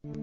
El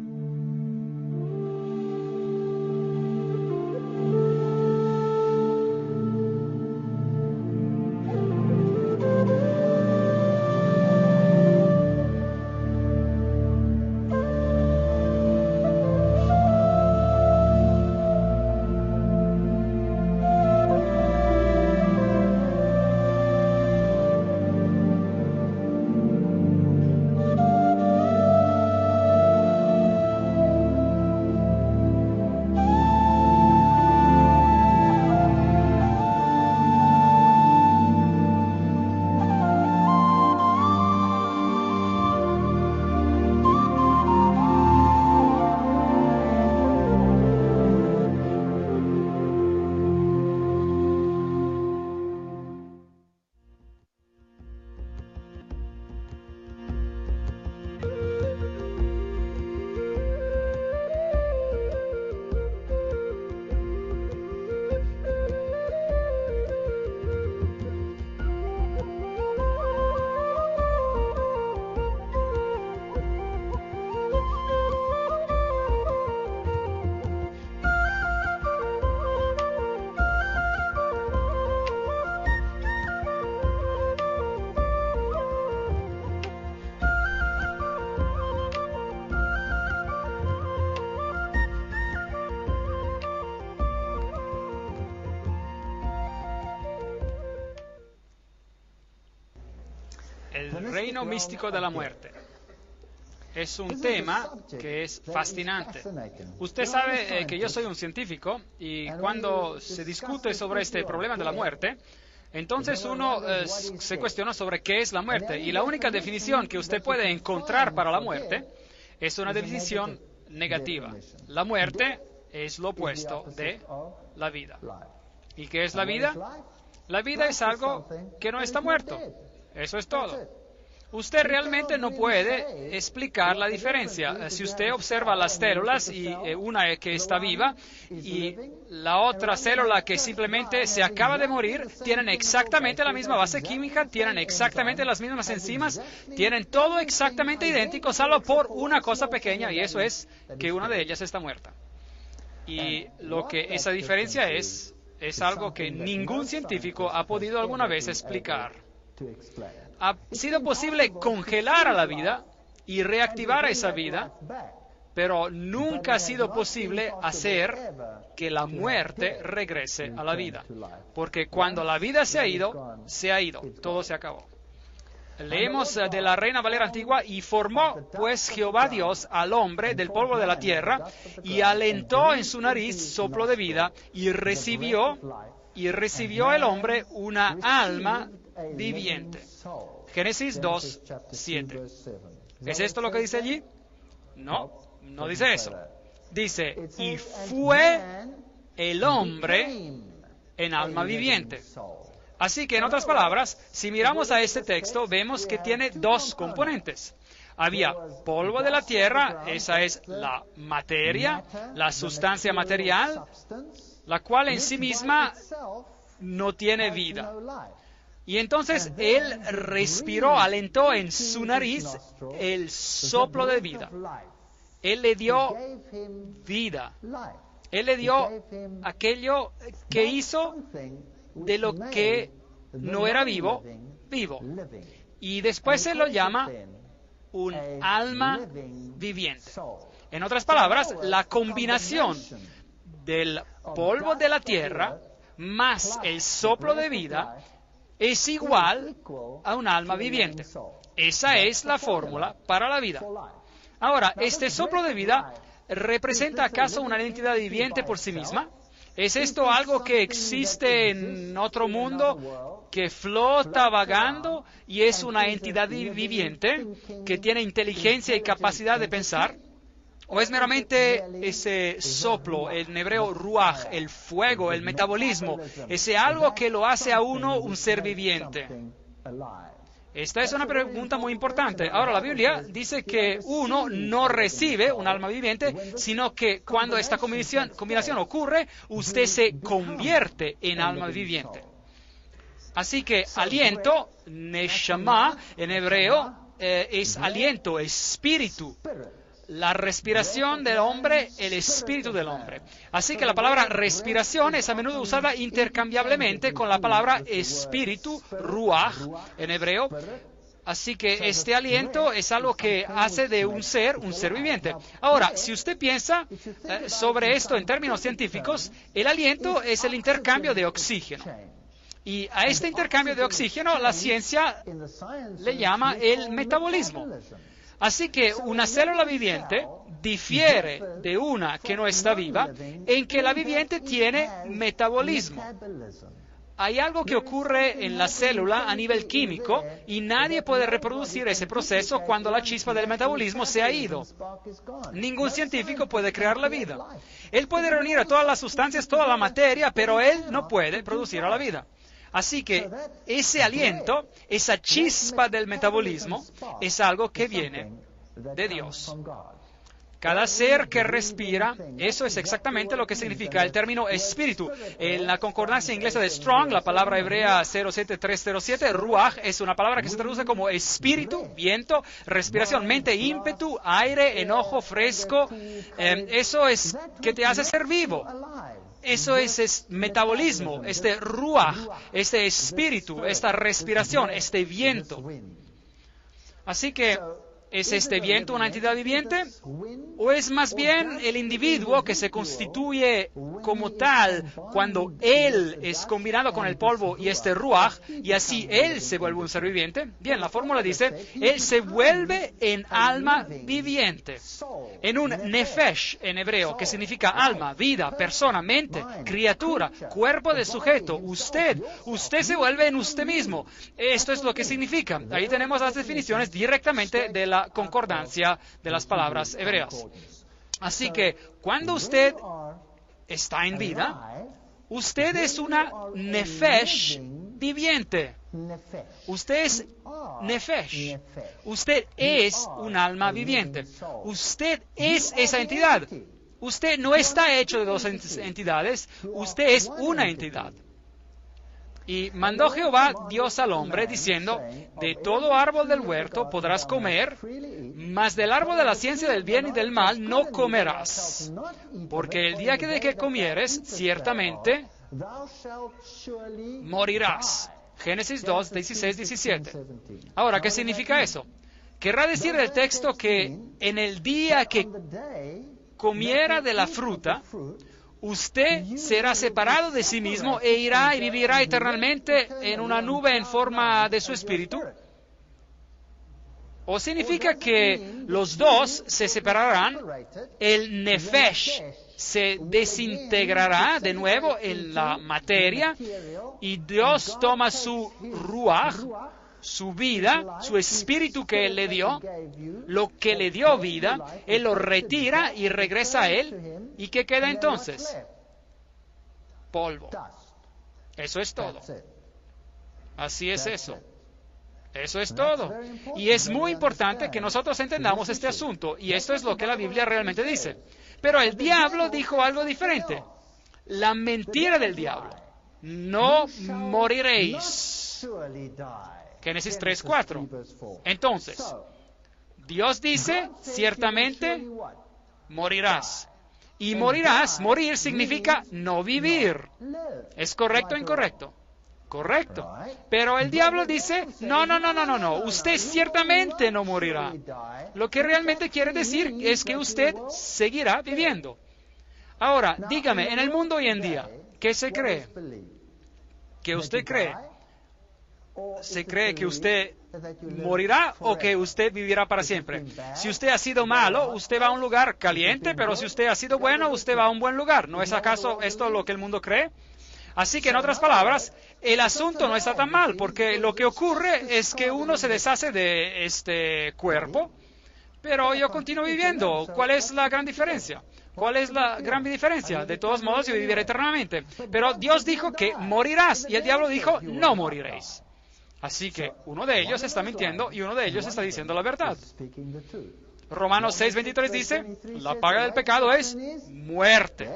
reino místico de la muerte. Es un tema que es fascinante. Usted sabe que yo soy un científico y cuando se discute sobre este problema de la muerte, entonces uno se cuestiona sobre qué es la muerte. Y la única definición que usted puede encontrar para la muerte es una definición negativa. La muerte es lo opuesto de la vida. ¿Y qué es la vida? La vida es algo que no está muerto. Eso es todo. Usted realmente no puede explicar la diferencia. Si usted observa las células, y una que está viva y la otra célula que simplemente se acaba de morir, tienen exactamente la misma base química, tienen exactamente las mismas enzimas, tienen todo exactamente idéntico, salvo por una cosa pequeña, y eso es que una de ellas está muerta. Y lo que esa diferencia es algo que ningún científico ha podido alguna vez explicar. Ha sido posible congelar a la vida y reactivar a esa vida, pero nunca ha sido posible hacer que la muerte regrese a la vida. Porque cuando la vida se ha ido, todo se acabó. Leemos de la Reina Valera Antigua: y formó pues Jehová Dios al hombre del polvo de la tierra, y alentó en su nariz soplo de vida, y recibió el hombre una alma viviente. Génesis 2, 7. ¿Es esto lo que dice allí? No, no dice eso. Dice, y fue el hombre en alma viviente. Así que, en otras palabras, si miramos a este texto, vemos que tiene dos componentes. Había polvo de la tierra, esa es la materia, la sustancia material, la cual en sí misma no tiene vida. Y entonces él respiró, alentó en su nariz el soplo de vida. Él le dio vida. Él le dio aquello que hizo de lo que no era vivo, vivo. Y después se lo llama un alma viviente. En otras palabras, la combinación del polvo de la tierra más el soplo de vida es igual a un alma viviente. Esa es la fórmula para la vida. Ahora, ¿este soplo de vida representa acaso una entidad viviente por sí misma? ¿Es esto algo que existe en otro mundo, que flota vagando y es una entidad viviente que tiene inteligencia y capacidad de pensar? ¿O es meramente ese soplo, en hebreo ruaj, el fuego, el metabolismo, ese algo que lo hace a uno un ser viviente? Esta es una pregunta muy importante. Ahora, la Biblia dice que uno no recibe un alma viviente, sino que cuando esta combinación ocurre, usted se convierte en alma viviente. Así que aliento, neshama, en hebreo, es aliento, espíritu. la respiración del hombre, el espíritu del hombre. Así que la palabra respiración es a menudo usada intercambiablemente con la palabra espíritu, ruach, en hebreo. Así que este aliento es algo que hace de un ser viviente. Ahora, si usted piensa sobre esto en términos científicos, el aliento es el intercambio de oxígeno. Y a este intercambio de oxígeno la ciencia le llama el metabolismo. Así que una célula viviente difiere de una que no está viva en que la viviente tiene metabolismo. Hay algo que ocurre en la célula a nivel químico y nadie puede reproducir ese proceso cuando la chispa del metabolismo se ha ido. Ningún científico puede crear la vida. Él puede reunir a todas las sustancias, toda la materia, pero él no puede producir a la vida. Así que ese aliento, esa chispa del metabolismo, es algo que viene de Dios. Cada ser que respira, eso es exactamente lo que significa el término espíritu. En la concordancia inglesa de Strong, la palabra hebrea 07307, ruach, es una palabra que se traduce como espíritu, viento, respiración, mente, ímpetu, aire, enojo, fresco. Eso es que te hace ser vivo. Eso es metabolismo, este ruach, este espíritu, esta respiración, este viento. Así que, ¿es este viento una entidad viviente? ¿O es más bien el individuo que se constituye como tal cuando él es combinado con el polvo y este ruach, y así él se vuelve un ser viviente? Bien, la fórmula dice, él se vuelve en alma viviente, en un nefesh en hebreo, que significa alma, vida, persona, mente, criatura, cuerpo de sujeto, usted se vuelve en usted mismo. Esto es lo que significa. Ahí tenemos las definiciones directamente de la concordancia de las palabras hebreas. Así que cuando usted está en vida, usted es una nefesh viviente. Usted es nefesh. Usted es un alma viviente. Usted es esa entidad. Usted no está hecho de dos entidades. Usted es una entidad. Y mandó Jehová Dios al hombre, diciendo, de todo árbol del huerto podrás comer, mas del árbol de la ciencia del bien y del mal no comerás. Porque el día de que comieres, ciertamente morirás. Génesis 2, 16, 17. Ahora, ¿qué significa eso? Querrá decir el texto que en el día que comiera de la fruta, usted será separado de sí mismo e irá y vivirá eternamente en una nube en forma de su espíritu. ¿O significa que los dos se separarán? El nefesh se desintegrará de nuevo en la materia y Dios toma su ruach, su vida, su espíritu que Él le dio, lo que le dio vida, Él lo retira y regresa a Él. ¿Y qué queda entonces? Polvo. Eso es todo. Así es eso. Eso es todo. Y es muy importante que nosotros entendamos este asunto, y esto es lo que la Biblia realmente dice. Pero el diablo dijo algo diferente. La mentira del diablo. No moriréis. Génesis 3:4. Entonces, Dios dice, ciertamente morirás. Y morirás, morir significa no vivir. ¿Es correcto o incorrecto? Correcto. Pero el diablo dice, no, usted ciertamente no morirá. Lo que realmente quiere decir es que usted seguirá viviendo. Ahora, dígame, en el mundo hoy en día, ¿qué se cree? ¿Qué usted cree? ¿Se cree que usted morirá o que usted vivirá para siempre? Si usted ha sido malo, usted va a un lugar caliente, pero si usted ha sido bueno, usted va a un buen lugar. ¿No es acaso esto lo que el mundo cree? Así que, en otras palabras, el asunto no está tan mal, porque lo que ocurre es que uno se deshace de este cuerpo, pero yo continúo viviendo. ¿Cuál es la gran diferencia? ¿Cuál es la gran diferencia? De todos modos, yo viviré eternamente. Pero Dios dijo que morirás, y el diablo dijo, no moriréis. Así que uno de ellos está mintiendo y uno de ellos está diciendo la verdad. Romanos 6:23 dice, la paga del pecado es muerte.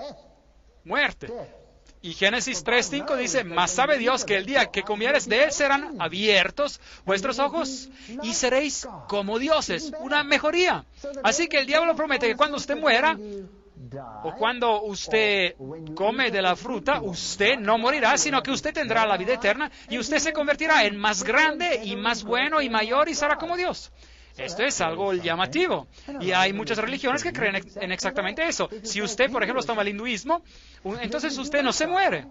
Muerte. Y Génesis 3:5 dice, mas sabe Dios que el día que comieres de él serán abiertos vuestros ojos y seréis como dioses, una mejoría. Así que el diablo promete que cuando usted muera, o cuando usted come de la fruta, usted no morirá, sino que usted tendrá la vida eterna y usted se convertirá en más grande y más bueno y mayor y será como Dios. Esto es algo llamativo. Y hay muchas religiones que creen en exactamente eso. Si usted, por ejemplo, toma el hinduismo, entonces usted no se muere.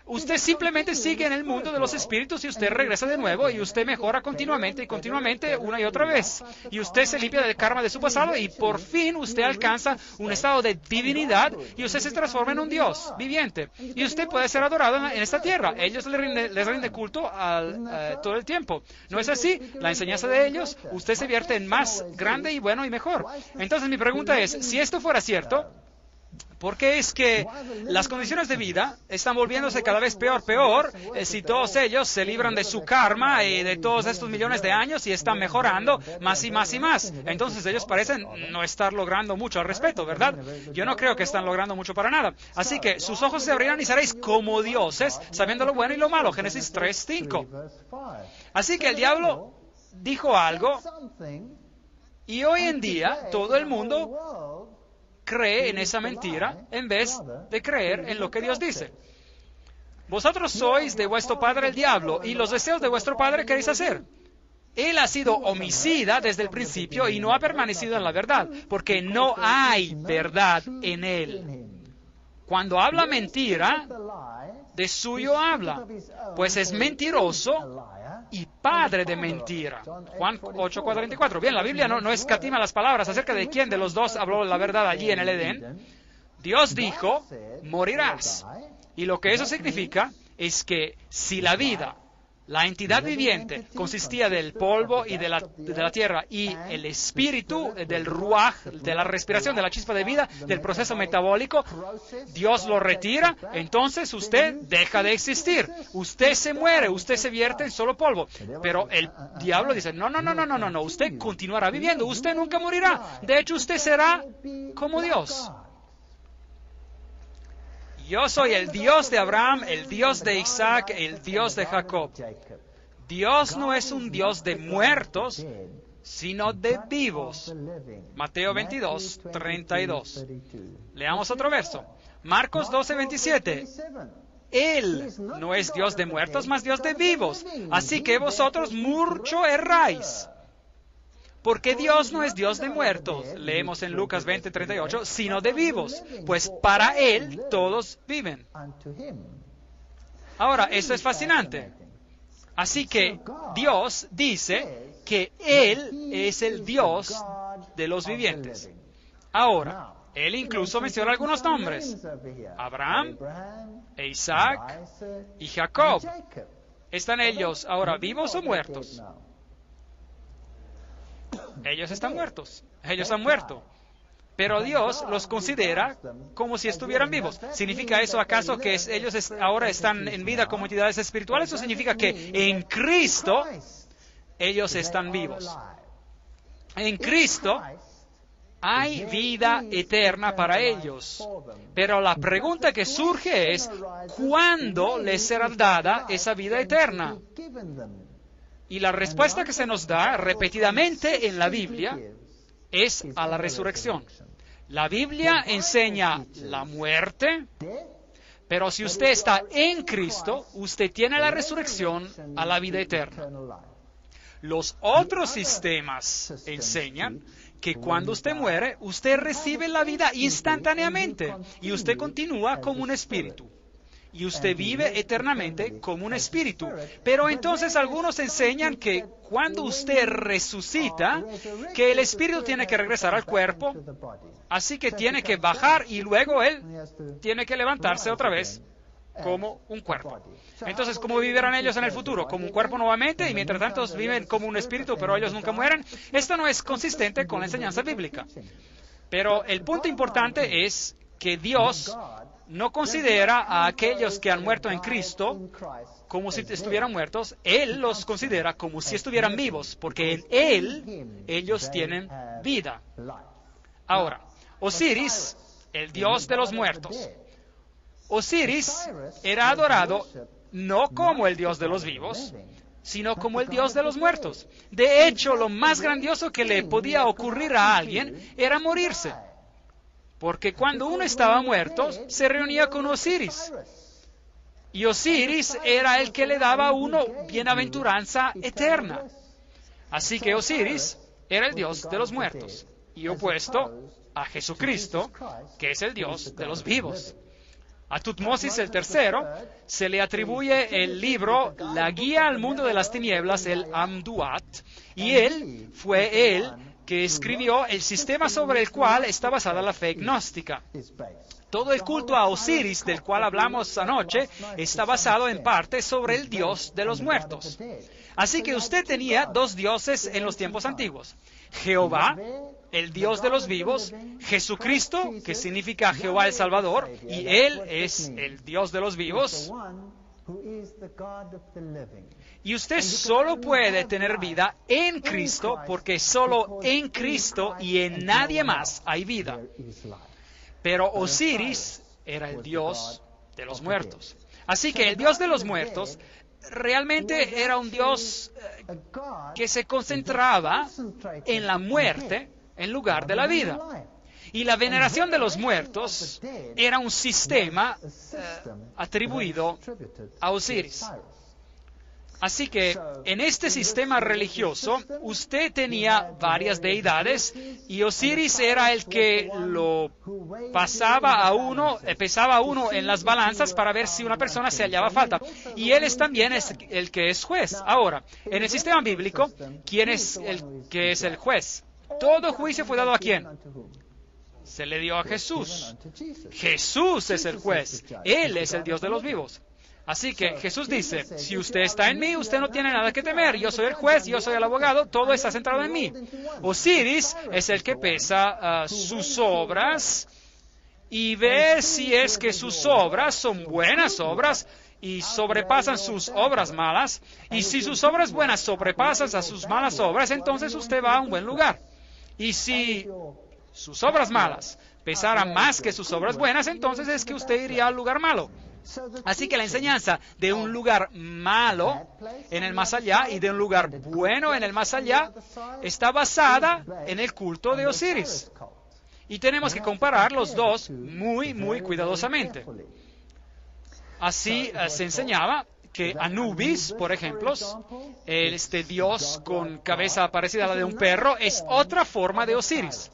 Usted simplemente sigue en el mundo de los espíritus y usted regresa de nuevo y usted mejora continuamente y continuamente una y otra vez. Y usted se limpia del karma de su pasado y por fin usted alcanza un estado de divinidad y usted se transforma en un Dios viviente. Y usted puede ser adorado en esta tierra. Ellos les rinde culto todo el tiempo. ¿No es así? La enseñanza de ellos, usted se vierte en más grande y bueno y mejor. Entonces mi pregunta es, si esto fuera cierto, ¿por qué es que las condiciones de vida están volviéndose cada vez peor si todos ellos se libran de su karma y de todos estos millones de años y están mejorando más y más y más? Entonces ellos parecen no estar logrando mucho al respecto, ¿verdad? Yo no creo que están logrando mucho para nada. Así que sus ojos se abrirán y seréis como dioses, sabiendo lo bueno y lo malo. Génesis 3:5. Así que el diablo dijo algo y hoy en día todo el mundo cree en esa mentira en vez de creer en lo que Dios dice. Vosotros sois de vuestro padre el diablo, y los deseos de vuestro padre queréis hacer. Él ha sido homicida desde el principio y no ha permanecido en la verdad, porque no hay verdad en él. Cuando habla mentira, de suyo habla, pues es mentiroso y padre de mentira. Juan 8:44. Bien, la Biblia no escatima las palabras acerca de quién de los dos habló la verdad allí en el Edén. Dios dijo, morirás. Y lo que eso significa es que si la vida, la entidad viviente, consistía del polvo y de la tierra y el espíritu del ruaj, de la respiración, de la chispa de vida, del proceso metabólico, Dios lo retira, entonces usted deja de existir. Usted se muere, usted se vierte en solo polvo. Pero el diablo dice, no, usted continuará viviendo, usted nunca morirá. De hecho, usted será como Dios. Yo soy el Dios de Abraham, el Dios de Isaac, el Dios de Jacob. Dios no es un Dios de muertos, sino de vivos. Mateo 22:32. Leamos otro verso. Marcos 12:27. Él no es Dios de muertos, mas Dios de vivos. Así que vosotros mucho erráis. Porque Dios no es Dios de muertos, leemos en Lucas 20:38, sino de vivos, pues para Él todos viven. Ahora, esto es fascinante. Así que Dios dice que Él es el Dios de los vivientes. Ahora, Él incluso menciona algunos nombres. Abraham, Isaac y Jacob. ¿Están ellos ahora vivos o muertos? Ellos están muertos. Ellos han muerto. Pero Dios los considera como si estuvieran vivos. ¿Significa eso acaso que ellos ahora están en vida como entidades espirituales o significa que en Cristo ellos están vivos? En Cristo hay vida eterna para ellos. Pero la pregunta que surge es, ¿cuándo les será dada esa vida eterna? Y la respuesta que se nos da repetidamente en la Biblia es a la resurrección. La Biblia enseña la muerte, pero si usted está en Cristo, usted tiene la resurrección a la vida eterna. Los otros sistemas enseñan que cuando usted muere, usted recibe la vida instantáneamente y usted continúa como un espíritu. Y usted vive eternamente como un espíritu. Pero entonces algunos enseñan que cuando usted resucita, que el espíritu tiene que regresar al cuerpo, así que tiene que bajar y luego él tiene que levantarse otra vez como un cuerpo. Entonces, ¿cómo vivirán ellos en el futuro? Como un cuerpo nuevamente y mientras tanto viven como un espíritu, pero ellos nunca mueren. Esto no es consistente con la enseñanza bíblica. Pero el punto importante es que Dios no considera a aquellos que han muerto en Cristo como si estuvieran muertos. Él los considera como si estuvieran vivos, porque en Él ellos tienen vida. Ahora, Osiris, el dios de los muertos. Osiris era adorado no como el dios de los vivos, sino como el dios de los muertos. De hecho, lo más grandioso que le podía ocurrir a alguien era morirse. Porque cuando uno estaba muerto, se reunía con Osiris. Y Osiris era el que le daba a uno bienaventuranza eterna. Así que Osiris era el dios de los muertos, y opuesto a Jesucristo, que es el dios de los vivos. A Tutmosis III se le atribuye el libro La Guía al Mundo de las Tinieblas, el Amduat, y él fue él que escribió el sistema sobre el cual está basada la fe gnóstica. Todo el culto a Osiris, del cual hablamos anoche, está basado en parte sobre el dios de los muertos. Así que usted tenía dos dioses en los tiempos antiguos. Jehová, el Dios de los vivos, Jesucristo, que significa Jehová el Salvador, y Él es el Dios de los vivos. Y usted solo puede tener vida en Cristo, porque solo en Cristo y en nadie más hay vida. Pero Osiris era el Dios de los muertos. Así que el Dios de los muertos realmente era un Dios que se concentraba en la muerte en lugar de la vida. Y la veneración de los muertos era un sistema atribuido a Osiris. Así que en este sistema religioso usted tenía varias deidades y Osiris era el que lo pesaba a uno en las balanzas para ver si una persona se hallaba falta. Y él también es el que es juez. Ahora, en el sistema bíblico, ¿quién es el que es el juez? Todo juicio fue dado ¿a quién? Se le dio a Jesús. Jesús es el juez. Él es el Dios de los vivos. Así que Jesús dice, si usted está en mí, usted no tiene nada que temer. Yo soy el juez, yo soy el abogado, todo está centrado en mí. Osiris es el que pesa sus obras y ve si es que sus obras son buenas obras y sobrepasan sus obras malas. Y si sus obras buenas sobrepasan a sus malas obras, entonces usted va a un buen lugar. Y si sus obras malas pesaran más que sus obras buenas, entonces es que usted iría al lugar malo. Así que la enseñanza de un lugar malo en el más allá y de un lugar bueno en el más allá está basada en el culto de Osiris. Y tenemos que comparar los dos muy, muy cuidadosamente. Así se enseñaba que Anubis, por ejemplo, este dios con cabeza parecida a la de un perro, es otra forma de Osiris,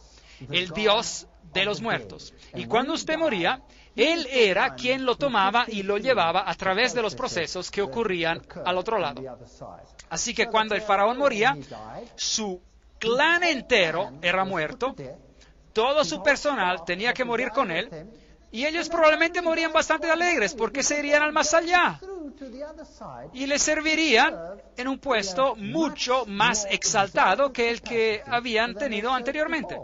el dios de los muertos. Y cuando usted moría, él era quien lo tomaba y lo llevaba a través de los procesos que ocurrían al otro lado. Así que cuando el faraón moría, su clan entero era muerto, todo su personal tenía que morir con él, y ellos probablemente morían bastante alegres porque se irían al más allá y le servirían en un puesto mucho más exaltado que el que habían tenido anteriormente.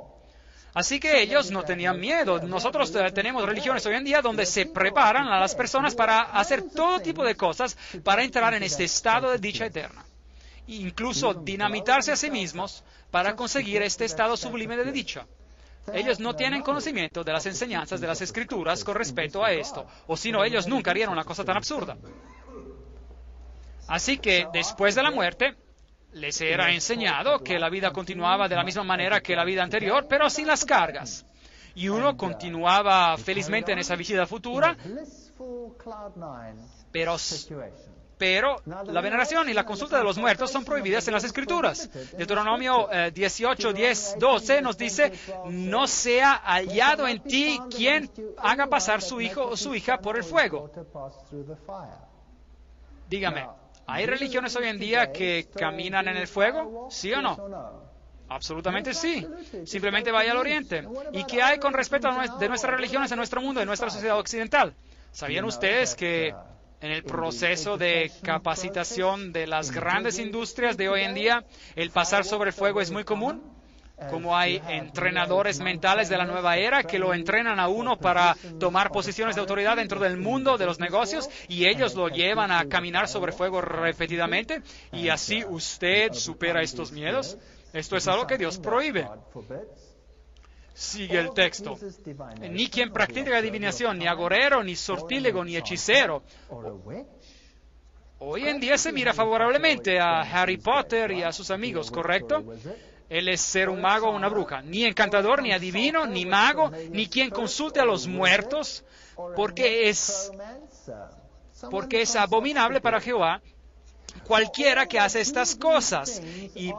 Así que ellos no tenían miedo. Nosotros tenemos religiones hoy en día donde se preparan a las personas para hacer todo tipo de cosas para entrar en este estado de dicha eterna. Incluso dinamitarse a sí mismos para conseguir este estado sublime de dicha. Ellos no tienen conocimiento de las enseñanzas de las Escrituras con respecto a esto, o si no, ellos nunca harían una cosa tan absurda. Así que después de la muerte, les era enseñado que la vida continuaba de la misma manera que la vida anterior, pero sin las cargas. Y uno continuaba felizmente en esa vida futura, pero la veneración y la consulta de los muertos son prohibidas en las Escrituras. Deuteronomio 18, 10, 12 nos dice, no sea hallado en ti quien haga pasar su hijo o su hija por el fuego. Dígame, ¿hay religiones hoy en día que caminan en el fuego? ¿Sí o no? Absolutamente sí. Simplemente vaya al Oriente. ¿Y qué hay con respecto de nuestras religiones en nuestro mundo, en nuestra sociedad occidental? ¿Sabían ustedes que en el proceso de capacitación de las grandes industrias de hoy en día, el pasar sobre el fuego es muy común? Como hay entrenadores mentales de la nueva era que lo entrenan a uno para tomar posiciones de autoridad dentro del mundo de los negocios y ellos lo llevan a caminar sobre fuego repetidamente y así usted supera estos miedos. Esto es algo que Dios prohíbe. sigue el texto. Ni quien practica adivinación, ni agorero, ni sortílego, ni hechicero. Hoy en día se mira favorablemente a Harry Potter y a sus amigos, ¿correcto? Él es ser un mago o una bruja. Ni encantador, ni adivino, ni mago, ni quien consulte a los muertos, porque es abominable para Jehová cualquiera que hace estas cosas. Y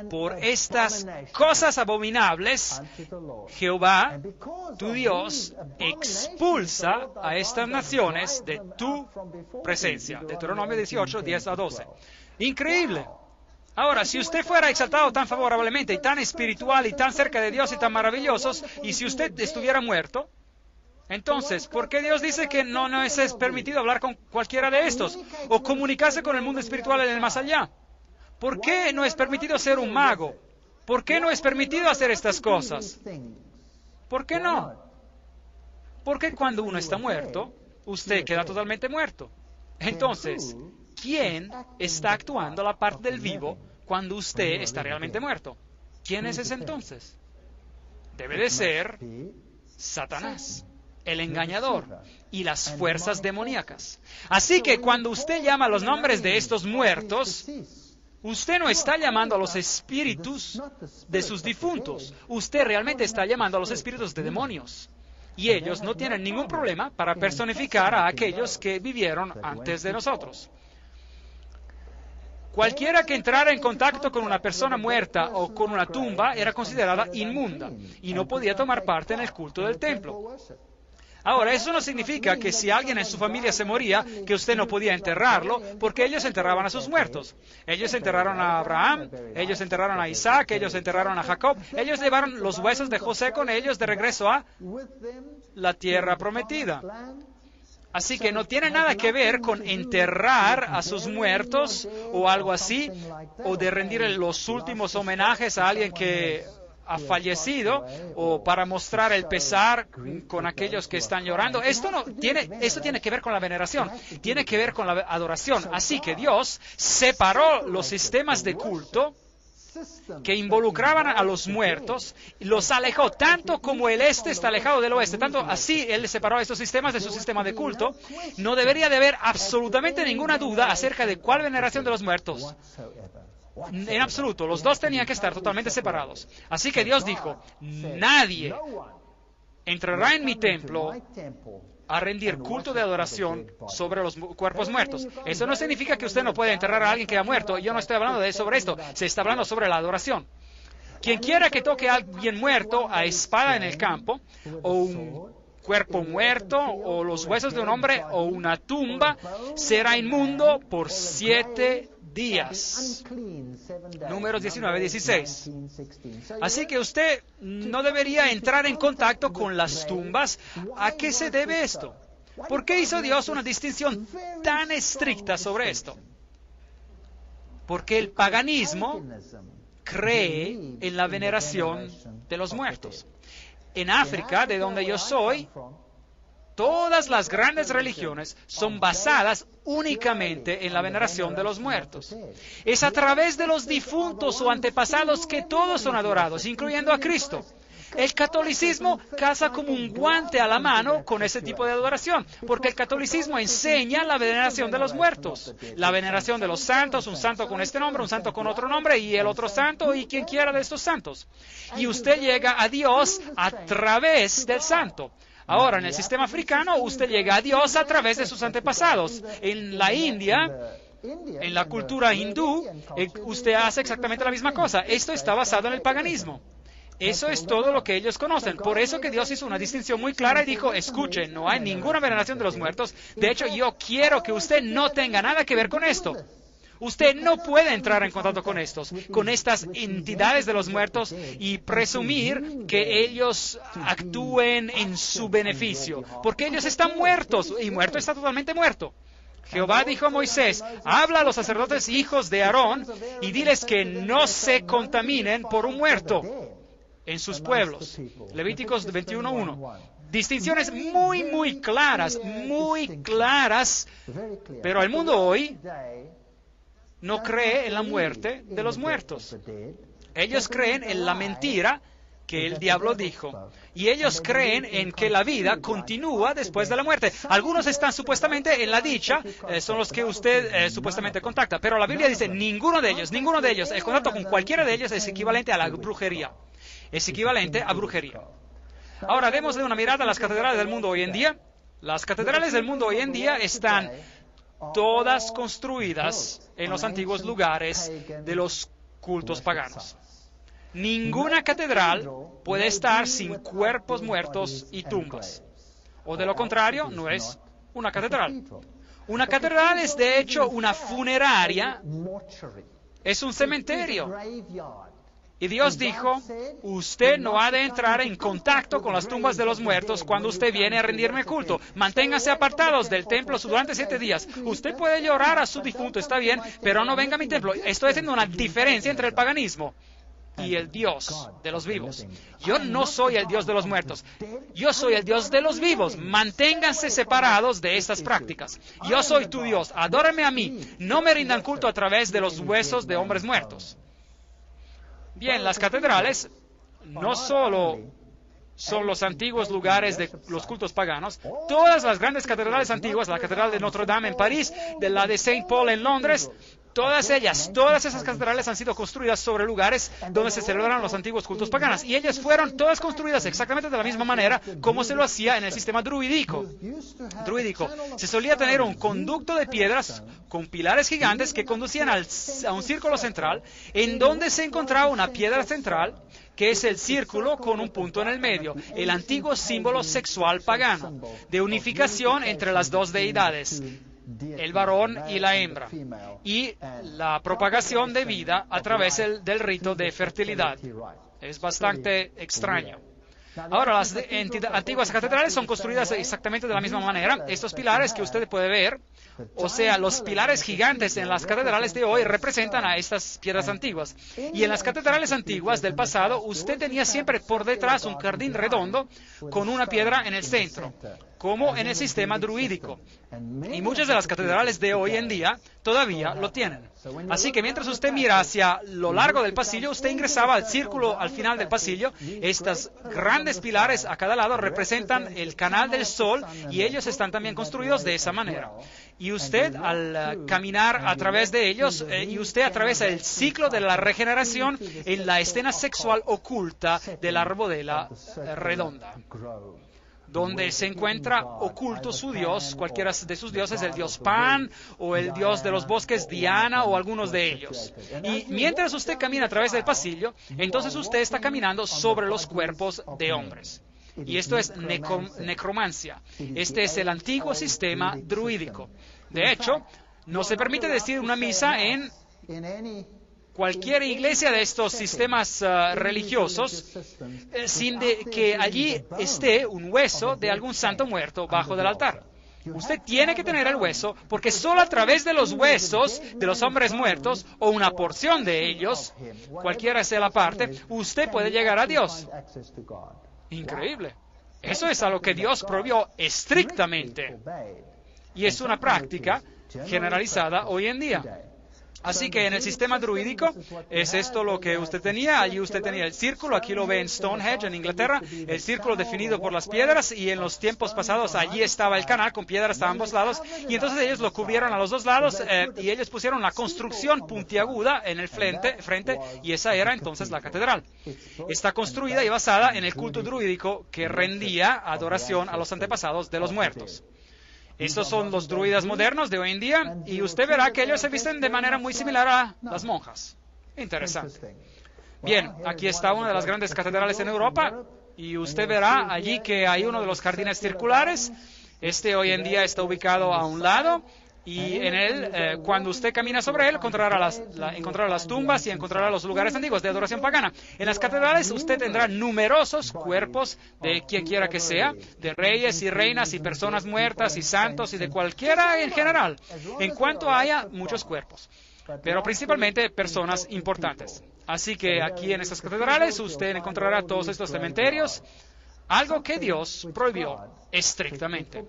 por estas cosas abominables, Jehová, tu Dios, expulsa a estas naciones de tu presencia. Deuteronomio 18, 10 a 12. Increíble. Ahora, si usted fuera exaltado tan favorablemente y tan espiritual y tan cerca de Dios y tan maravillosos, y si usted estuviera muerto, entonces, ¿por qué Dios dice que no es permitido hablar con cualquiera de estos o comunicarse con el mundo espiritual en el más allá? ¿Por qué no es permitido ser un mago? ¿Por qué no es permitido hacer estas cosas? ¿Por qué no? Porque cuando uno está muerto, usted queda totalmente muerto. Entonces, ¿quién está actuando la parte del vivo cuando usted está realmente muerto? ¿Quién es ese entonces? Debe de ser Satanás, el engañador, y las fuerzas demoníacas. Así que cuando usted llama los nombres de estos muertos, usted no está llamando a los espíritus de sus difuntos. Usted realmente está llamando a los espíritus de demonios. Y ellos no tienen ningún problema para personificar a aquellos que vivieron antes de nosotros. Cualquiera que entrara en contacto con una persona muerta o con una tumba era considerada inmunda y no podía tomar parte en el culto del templo. Ahora, eso no significa que si alguien en su familia se moría, que usted no podía enterrarlo, porque ellos enterraban a sus muertos. Ellos enterraron a Abraham, ellos enterraron a Isaac, ellos enterraron a Jacob, ellos llevaron los huesos de José con ellos de regreso a la tierra prometida. Así que no tiene nada que ver con enterrar a sus muertos o algo así, o de rendir los últimos homenajes a alguien que ha fallecido, o para mostrar el pesar con aquellos que están llorando. Esto tiene que ver con la veneración, tiene que ver con la adoración. Así que Dios separó los sistemas de culto que involucraban a los muertos, los alejó tanto como el este está alejado del oeste, tanto así Él separó a estos sistemas de su sistema de culto. No debería de haber absolutamente ninguna duda acerca de cuál veneración de los muertos. En absoluto, los dos tenían que estar totalmente separados. Así que Dios dijo, nadie entrará en mi templo a rendir culto de adoración sobre los cuerpos muertos. Eso no significa que usted no puede enterrar a alguien que ha muerto. Yo no estoy hablando sobre esto. Se está hablando sobre la adoración. Quien quiera que toque a alguien muerto a espada en el campo, o un cuerpo muerto, o los huesos de un hombre, o una tumba, será inmundo por 7 días. Números 19, 16. Así que usted no debería entrar en contacto con las tumbas. ¿A qué se debe esto? ¿Por qué hizo Dios una distinción tan estricta sobre esto? Porque el paganismo cree en la veneración de los muertos. En África, de donde yo soy, todas las grandes religiones son basadas únicamente en la veneración de los muertos. Es a través de los difuntos o antepasados que todos son adorados, incluyendo a Cristo. El catolicismo caza como un guante a la mano con ese tipo de adoración, porque el catolicismo enseña la veneración de los muertos, la veneración de los santos, un santo con este nombre, un santo con otro nombre, y el otro santo, y quien quiera de estos santos. Y usted llega a Dios a través del santo. Ahora, en el sistema africano, usted llega a Dios a través de sus antepasados. En la India, en la cultura hindú, usted hace exactamente la misma cosa. Esto está basado en el paganismo. Eso es todo lo que ellos conocen. Por eso que Dios hizo una distinción muy clara y dijo, escuchen, no hay ninguna veneración de los muertos. De hecho, yo quiero que usted no tenga nada que ver con esto. Usted no puede entrar en contacto con estas entidades de los muertos y presumir que ellos actúen en su beneficio, porque ellos están muertos, y muerto está totalmente muerto. Jehová dijo a Moisés, habla a los sacerdotes hijos de Aarón y diles que no se contaminen por un muerto en sus pueblos. Levíticos 21:1. Distinciones muy claras, pero el mundo hoy no cree en la muerte de los muertos. Ellos creen en la mentira que el diablo dijo. Y ellos creen en que la vida continúa después de la muerte. Algunos están supuestamente en la dicha, son los que usted supuestamente contacta. Pero la Biblia dice, ninguno de ellos, el contacto con cualquiera de ellos es equivalente a la brujería. Es equivalente a brujería. Ahora, démosle una mirada a las catedrales del mundo hoy en día. Las catedrales del mundo hoy en día están todas construidas en los antiguos lugares de los cultos paganos. Ninguna catedral puede estar sin cuerpos muertos y tumbas. O de lo contrario, no es una catedral. Una catedral es de hecho una funeraria, es un cementerio. Y Dios dijo, usted no ha de entrar en contacto con las tumbas de los muertos cuando usted viene a rendirme culto. Manténgase apartados del templo durante 7 días. Usted puede llorar a su difunto, está bien, pero no venga a mi templo. Estoy haciendo una diferencia entre el paganismo y el Dios de los vivos. Yo no soy el Dios de los muertos. Yo soy el Dios de los vivos. Manténganse separados de estas prácticas. Yo soy tu Dios. Adórenme a mí. No me rindan culto a través de los huesos de hombres muertos. Bien, las catedrales no solo son los antiguos lugares de los cultos paganos, todas las grandes catedrales antiguas, la Catedral de Notre Dame en París, la de Saint Paul en Londres, todas esas catedrales han sido construidas sobre lugares donde se celebran los antiguos cultos paganos. Y ellas fueron todas construidas exactamente de la misma manera como se lo hacía en el sistema druídico. Se solía tener un conducto de piedras con pilares gigantes que conducían a un círculo central, en donde se encontraba una piedra central, que es el círculo con un punto en el medio, el antiguo símbolo sexual pagano, de unificación entre las dos deidades, el varón y la hembra, y la propagación de vida a través del rito de fertilidad. Es bastante extraño. Ahora, las antiguas catedrales son construidas exactamente de la misma manera. Estos pilares que usted puede ver, o sea, los pilares gigantes en las catedrales de hoy representan a estas piedras antiguas. Y en las catedrales antiguas del pasado, usted tenía siempre por detrás un jardín redondo con una piedra en el centro, como en el sistema druídico. Y muchas de las catedrales de hoy en día todavía lo tienen. Así que mientras usted mira hacia lo largo del pasillo, usted ingresaba al círculo al final del pasillo. Estos grandes pilares a cada lado representan el canal del sol y ellos están también construidos de esa manera. Y usted al caminar a través de ellos, y usted atraviesa el ciclo de la regeneración en la escena sexual oculta de la arboleda redonda, donde se encuentra oculto su dios, cualquiera de sus dioses, el dios Pan o el dios de los bosques Diana o algunos de ellos. Y mientras usted camina a través del pasillo, entonces usted está caminando sobre los cuerpos de hombres. Y esto es necromancia. Este es el antiguo sistema druídico. De hecho, no se permite decir una misa en cualquier iglesia de estos sistemas religiosos sin que allí esté un hueso de algún santo muerto bajo del altar. Usted tiene que tener el hueso porque solo a través de los huesos de los hombres muertos o una porción de ellos, cualquiera sea la parte, usted puede llegar a Dios. Increíble. Eso es a lo que Dios prohibió estrictamente. Y es una práctica generalizada hoy en día. Así que en el sistema druídico es esto lo que usted tenía. Allí usted tenía el círculo, aquí lo ve en Stonehenge, en Inglaterra, el círculo definido por las piedras, y en los tiempos pasados allí estaba el canal con piedras a ambos lados, y entonces ellos lo cubrieron a los dos lados y ellos pusieron la construcción puntiaguda en el frente, y esa era entonces la catedral. Está construida y basada en el culto druídico que rendía adoración a los antepasados de los muertos. Estos son los druidas modernos de hoy en día, y usted verá que ellos se visten de manera muy similar a las monjas. Interesante. Bien, aquí está una de las grandes catedrales en Europa, y usted verá allí que hay uno de los jardines circulares. Este hoy en día está ubicado a un lado, y en él, cuando usted camina sobre él, encontrará las tumbas y encontrará los lugares antiguos de adoración pagana. En las catedrales usted tendrá numerosos cuerpos de quien quiera que sea, de reyes y reinas y personas muertas y santos y de cualquiera en general, en cuanto haya muchos cuerpos, pero principalmente personas importantes. Así que aquí en estas catedrales usted encontrará todos estos cementerios algo que Dios prohibió estrictamente.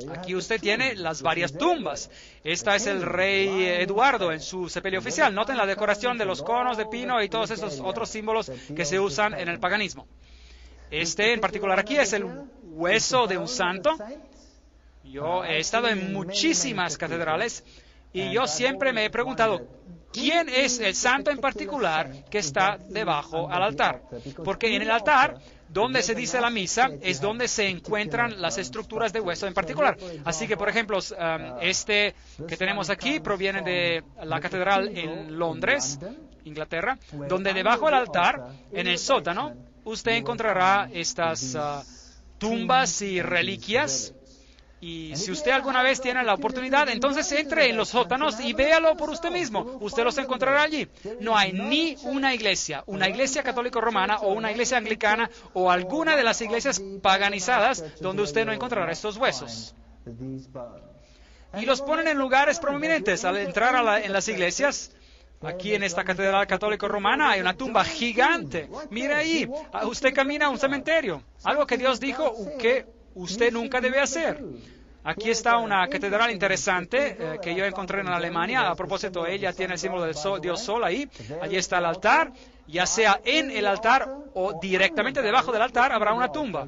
Aquí usted tiene las varias tumbas. Esta es el rey Eduardo en su sepelio oficial. Noten la decoración de los conos de pino y todos esos otros símbolos que se usan en el paganismo. Este en particular aquí es el hueso de un santo. Yo he estado en muchísimas catedrales y yo siempre me he preguntado, ¿quién es el santo en particular que está debajo al altar? Porque en el altar, donde se dice la misa, es donde se encuentran las estructuras de hueso en particular. Así que, por ejemplo, este que tenemos aquí proviene de la catedral en Londres, Inglaterra, donde debajo del altar, en el sótano, usted encontrará estas tumbas y reliquias. Y si usted alguna vez tiene la oportunidad, entonces entre en los sótanos y véalo por usted mismo. Usted los encontrará allí. No hay ni una iglesia católica romana o una iglesia anglicana o alguna de las iglesias paganizadas donde usted no encontrará estos huesos. Y los ponen en lugares prominentes. Al entrar en las iglesias, aquí en esta catedral católica romana hay una tumba gigante. Mire ahí, usted camina a un cementerio. Algo que Dios dijo que usted nunca debe hacer. Aquí está una catedral interesante que yo encontré en Alemania. A propósito, ella tiene el símbolo del Dios Sol ahí. Allí está el altar. Ya sea en el altar o directamente debajo del altar habrá una tumba.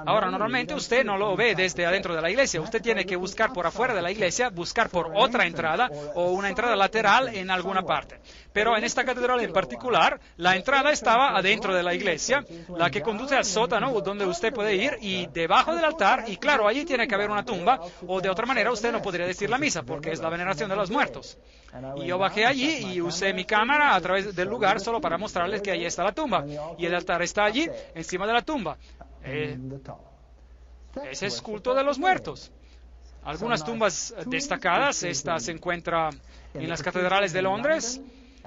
Ahora, normalmente usted no lo ve desde adentro de la iglesia. Usted tiene que buscar por afuera de la iglesia, buscar por otra entrada o una entrada lateral en alguna parte. Pero en esta catedral en particular, la entrada estaba adentro de la iglesia, la que conduce al sótano donde usted puede ir y debajo del altar, y claro, allí tiene que haber una tumba, o de otra manera usted no podría decir la misa, porque es la veneración de los muertos. Y yo bajé allí y usé mi cámara a través del lugar solo para mostrarles que allí está la tumba. Y el altar está allí, encima de la tumba. Ese es culto de los muertos. Algunas tumbas destacadas, esta se encuentra en las catedrales de Londres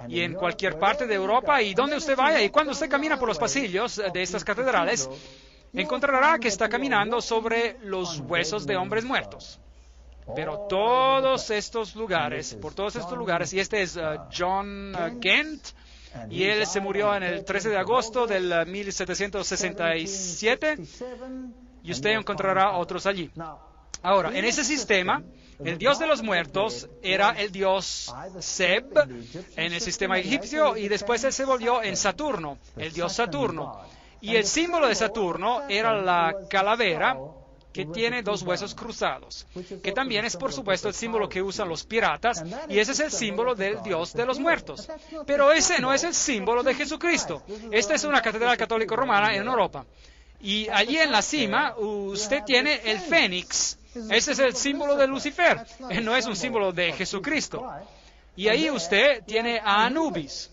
y en cualquier parte de Europa, y donde usted vaya, y cuando usted camina por los pasillos de estas catedrales, encontrará que está caminando sobre los huesos de hombres muertos. Pero todos estos lugares, y este es John Gent, y él se murió en el 13 de agosto del 1767, y usted encontrará otros allí. Ahora, en ese sistema, el dios de los muertos era el dios Seb en el sistema egipcio, y después él se volvió en Saturno, el dios Saturno. Y el símbolo de Saturno era la calavera, que tiene dos huesos cruzados, que también es, por supuesto, el símbolo que usan los piratas, y ese es el símbolo del Dios de los muertos. Pero ese no es el símbolo de Jesucristo. Esta es una catedral católica romana en Europa. Y allí en la cima usted tiene el Fénix. Ese es el símbolo de Lucifer. No es un símbolo de Jesucristo. Y ahí usted tiene a Anubis.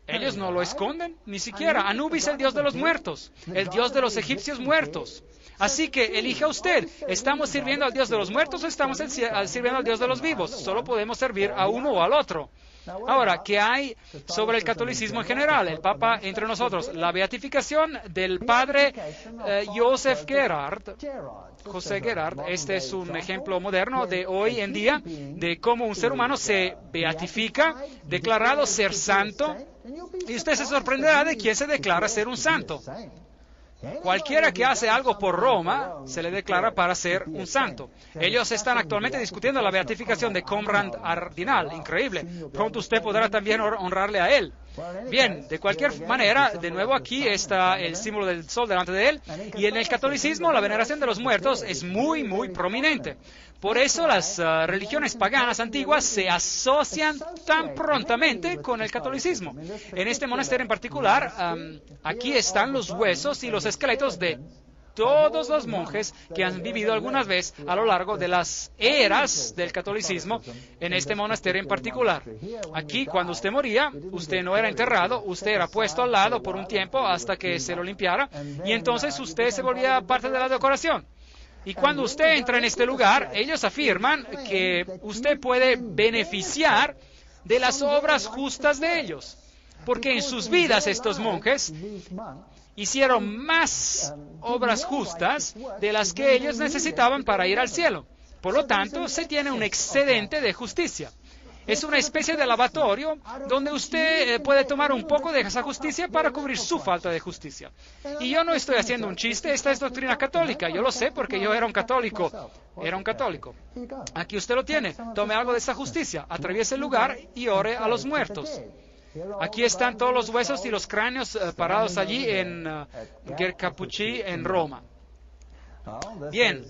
Ellos no lo esconden, ni siquiera. Anubis, el dios de los muertos, el dios de los egipcios muertos. Así que elija usted, ¿estamos sirviendo al Dios de los muertos o estamos sirviendo al Dios de los vivos? Solo podemos servir a uno o al otro. Ahora, ¿qué hay sobre el catolicismo en general? El Papa entre nosotros. La beatificación del padre José Gerard. Este es un ejemplo moderno de hoy en día de cómo un ser humano se beatifica, declarado ser santo, y usted se sorprenderá de quién se declara ser un santo. Cualquiera que hace algo por Roma se le declara para ser un santo. Ellos están actualmente discutiendo la beatificación de Conrad Ardinal. Increíble. Pronto usted podrá también honrarle a él. Bien, de cualquier manera, de nuevo aquí está el símbolo del sol delante de él. Y en el catolicismo la veneración de los muertos es muy, muy prominente. Por eso las religiones paganas antiguas se asocian tan prontamente con el catolicismo. En este monasterio en particular, aquí están los huesos y los esqueletos de todos los monjes que han vivido alguna vez a lo largo de las eras del catolicismo en este monasterio en particular. Aquí, cuando usted moría, usted no era enterrado, usted era puesto al lado por un tiempo hasta que se lo limpiara, y entonces usted se volvía parte de la decoración. Y cuando usted entra en este lugar, ellos afirman que usted puede beneficiar de las obras justas de ellos, porque en sus vidas estos monjes hicieron más obras justas de las que ellos necesitaban para ir al cielo. Por lo tanto, se tiene un excedente de justicia. Es una especie de lavatorio donde usted puede tomar un poco de esa justicia para cubrir su falta de justicia. Y yo no estoy haciendo un chiste, esta es doctrina católica. Yo lo sé porque yo era un católico. Era un católico. Aquí usted lo tiene. Tome algo de esa justicia, atraviese el lugar y ore a los muertos. Aquí están todos los huesos y los cráneos parados allí en Guercapucci, en Roma. Bien,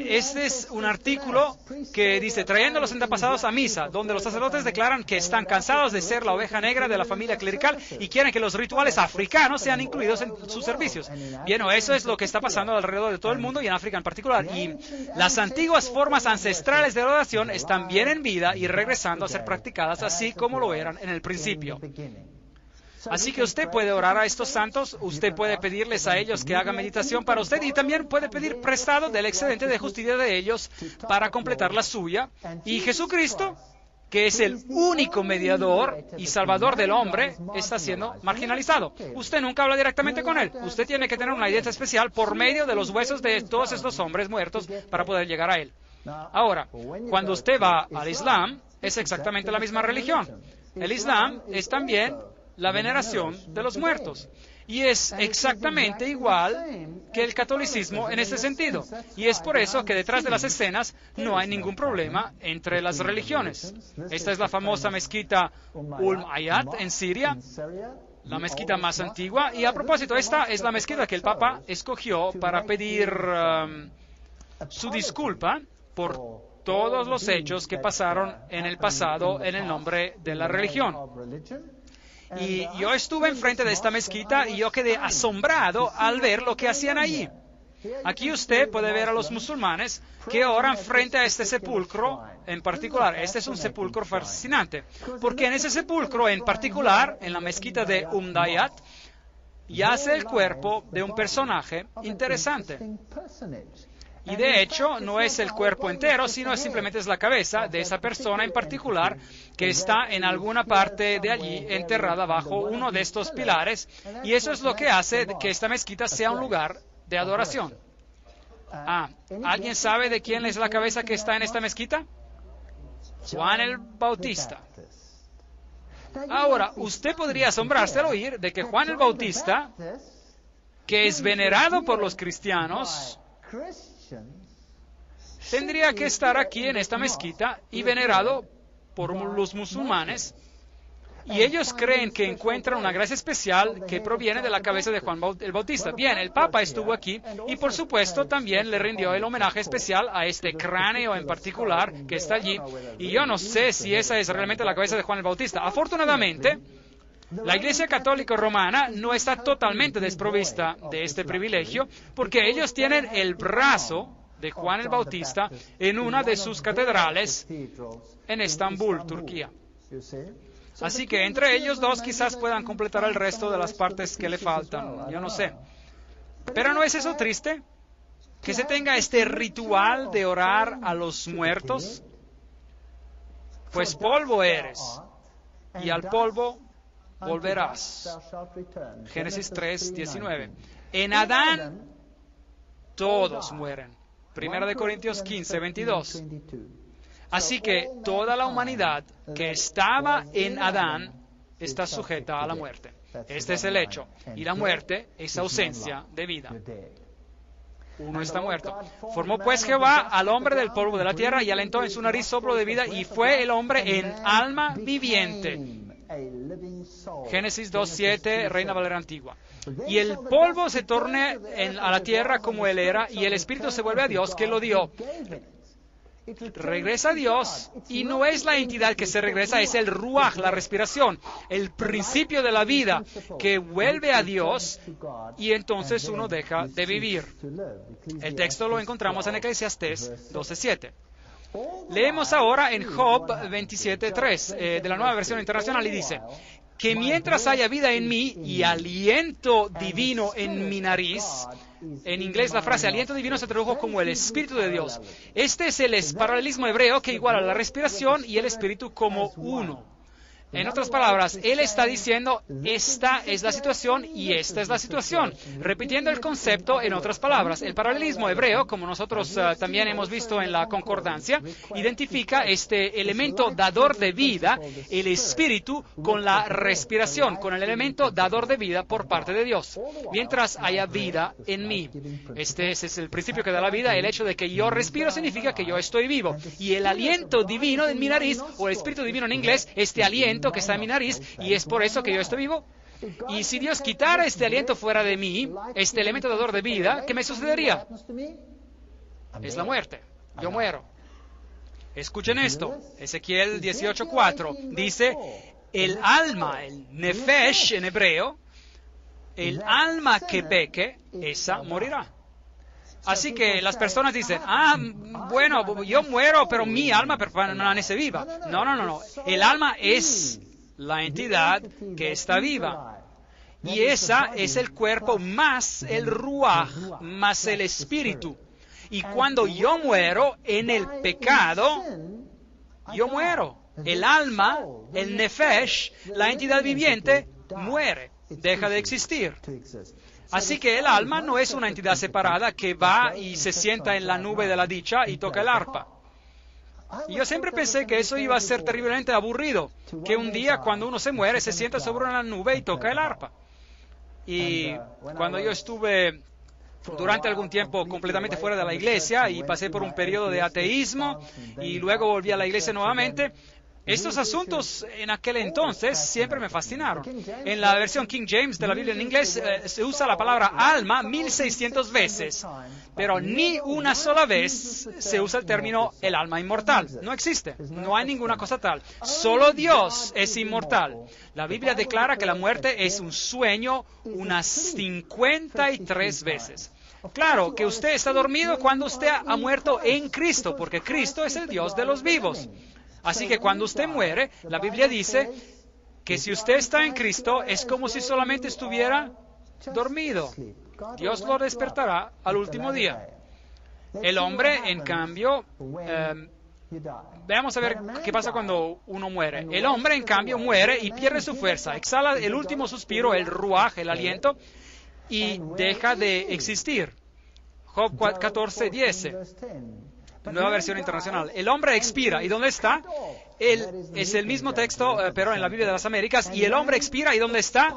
este es un artículo que dice, trayendo a los antepasados a misa, donde los sacerdotes declaran que están cansados de ser la oveja negra de la familia clerical y quieren que los rituales africanos sean incluidos en sus servicios. Bien, eso es lo que está pasando alrededor de todo el mundo y en África en particular. Y las antiguas formas ancestrales de adoración están bien en vida y regresando a ser practicadas así como lo eran en el principio. Así que usted puede orar a estos santos, usted puede pedirles a ellos que hagan meditación para usted y también puede pedir prestado del excedente de justicia de ellos para completar la suya. Y Jesucristo, que es el único mediador y salvador del hombre, está siendo marginalizado. Usted nunca habla directamente con él. Usted tiene que tener una alianza especial por medio de los huesos de todos estos hombres muertos para poder llegar a él. Ahora, cuando usted va al Islam, es exactamente la misma religión. El Islam es también la veneración de los muertos. Y es exactamente igual que el catolicismo en ese sentido. Y es por eso que detrás de las escenas no hay ningún problema entre las religiones. Esta es la famosa mezquita Hayat en Siria, la mezquita más antigua. Y a propósito, esta es la mezquita que el Papa escogió para pedir su disculpa por todos los hechos que pasaron en el pasado en el nombre de la religión. Y yo estuve enfrente de esta mezquita y yo quedé asombrado al ver lo que hacían allí. Aquí usted puede ver a los musulmanes que oran frente a este sepulcro en particular. Este es un sepulcro fascinante, porque en ese sepulcro en particular, en la mezquita de Hayat, yace el cuerpo de un personaje interesante. Y de hecho, no es el cuerpo entero, sino simplemente es la cabeza de esa persona en particular que está en alguna parte de allí enterrada bajo uno de estos pilares. Y eso es lo que hace que esta mezquita sea un lugar de adoración. ¿Alguien sabe de quién es la cabeza que está en esta mezquita? Juan el Bautista. Ahora, usted podría asombrarse al oír de que Juan el Bautista, que es venerado por los cristianos, tendría que estar aquí en esta mezquita y venerado por los musulmanes, y ellos creen que encuentran una gracia especial que proviene de la cabeza de Juan el Bautista. Bien, el Papa estuvo aquí y por supuesto también le rindió el homenaje especial a este cráneo en particular que está allí, y yo no sé si esa es realmente la cabeza de Juan el Bautista. Afortunadamente, la Iglesia Católica Romana no está totalmente desprovista de este privilegio, porque ellos tienen el brazo de Juan el Bautista en una de sus catedrales en Estambul, Turquía. Así que entre ellos dos quizás puedan completar el resto de las partes que le faltan. Yo no sé. Pero ¿no es eso triste? Que se tenga este ritual de orar a los muertos. Pues polvo eres, y al polvo volverás. Génesis 3:19. En Adán todos mueren. Primera de Corintios 15:22. Así que toda la humanidad que estaba en Adán está sujeta a la muerte. Este es el hecho. Y la muerte es ausencia de vida. Uno está muerto. Formó pues Jehová al hombre del polvo de la tierra y alentó en su nariz soplo de vida y fue el hombre en alma viviente. Génesis 2:7, Reina Valera Antigua. Y el polvo se torna a la tierra como él era, y el espíritu se vuelve a Dios que lo dio. Regresa a Dios, y no es la entidad que se regresa, es el ruaj, la respiración, el principio de la vida que vuelve a Dios, y entonces uno deja de vivir. El texto lo encontramos en Eclesiastés 12:7. Leemos ahora en Job 27:3 de la Nueva Versión Internacional, y dice que mientras haya vida en mí y aliento divino en mi nariz. En inglés la frase aliento divino se tradujo como el Espíritu de Dios. Este es el paralelismo hebreo que iguala la respiración y el Espíritu como uno. En otras palabras, Él está diciendo, esta es la situación y esta es la situación, repitiendo el concepto en otras palabras. El paralelismo hebreo, como nosotros también hemos visto en la concordancia, identifica este elemento dador de vida, el espíritu, con la respiración, con el elemento dador de vida por parte de Dios. Mientras haya vida en mí. Ese es el principio que da la vida. El hecho de que yo respiro significa que yo estoy vivo. Y el aliento divino en mi nariz, o el espíritu divino en inglés, este aliento que está en mi nariz, y es por eso que yo estoy vivo. Y si Dios quitara este aliento fuera de mí, este elemento dador de vida, ¿qué me sucedería? Es la muerte. Yo muero. Escuchen esto. Ezequiel 18:4 dice, el alma, el nefesh en hebreo, el alma que peque, esa morirá. Así que las personas dicen, bueno, yo muero, pero mi alma permanece viva. No. El alma es la entidad que está viva. Y esa es el cuerpo más el ruaj, más el espíritu. Y cuando yo muero en el pecado, yo muero. El alma, el nefesh, la entidad viviente, muere, deja de existir. Así que el alma no es una entidad separada que va y se sienta en la nube de la dicha y toca el arpa. Y yo siempre pensé que eso iba a ser terriblemente aburrido, que un día cuando uno se muere se sienta sobre una nube y toca el arpa. Y cuando yo estuve durante algún tiempo completamente fuera de la iglesia y pasé por un periodo de ateísmo y luego volví a la iglesia nuevamente, estos asuntos en aquel entonces siempre me fascinaron. En la versión King James de la Biblia en inglés se usa la palabra alma 1600 veces, pero ni una sola vez se usa el término el alma inmortal. No existe, no hay ninguna cosa tal. Solo Dios es inmortal. La Biblia declara que la muerte es un sueño unas 53 veces. Claro que usted está dormido cuando usted ha muerto en Cristo, porque Cristo es el Dios de los vivos. Así que cuando usted muere, la Biblia dice que si usted está en Cristo, es como si solamente estuviera dormido. Dios lo despertará al último día. El hombre, en cambio, veamos a ver qué pasa cuando uno muere. El hombre, en cambio, muere y pierde su fuerza, exhala el último suspiro, el ruaj, el aliento, y deja de existir. Job 14:10. Nueva versión internacional. El hombre expira. ¿Y dónde está? Es el mismo texto, pero en la Biblia de las Américas. ¿Y el hombre expira? ¿Y dónde está?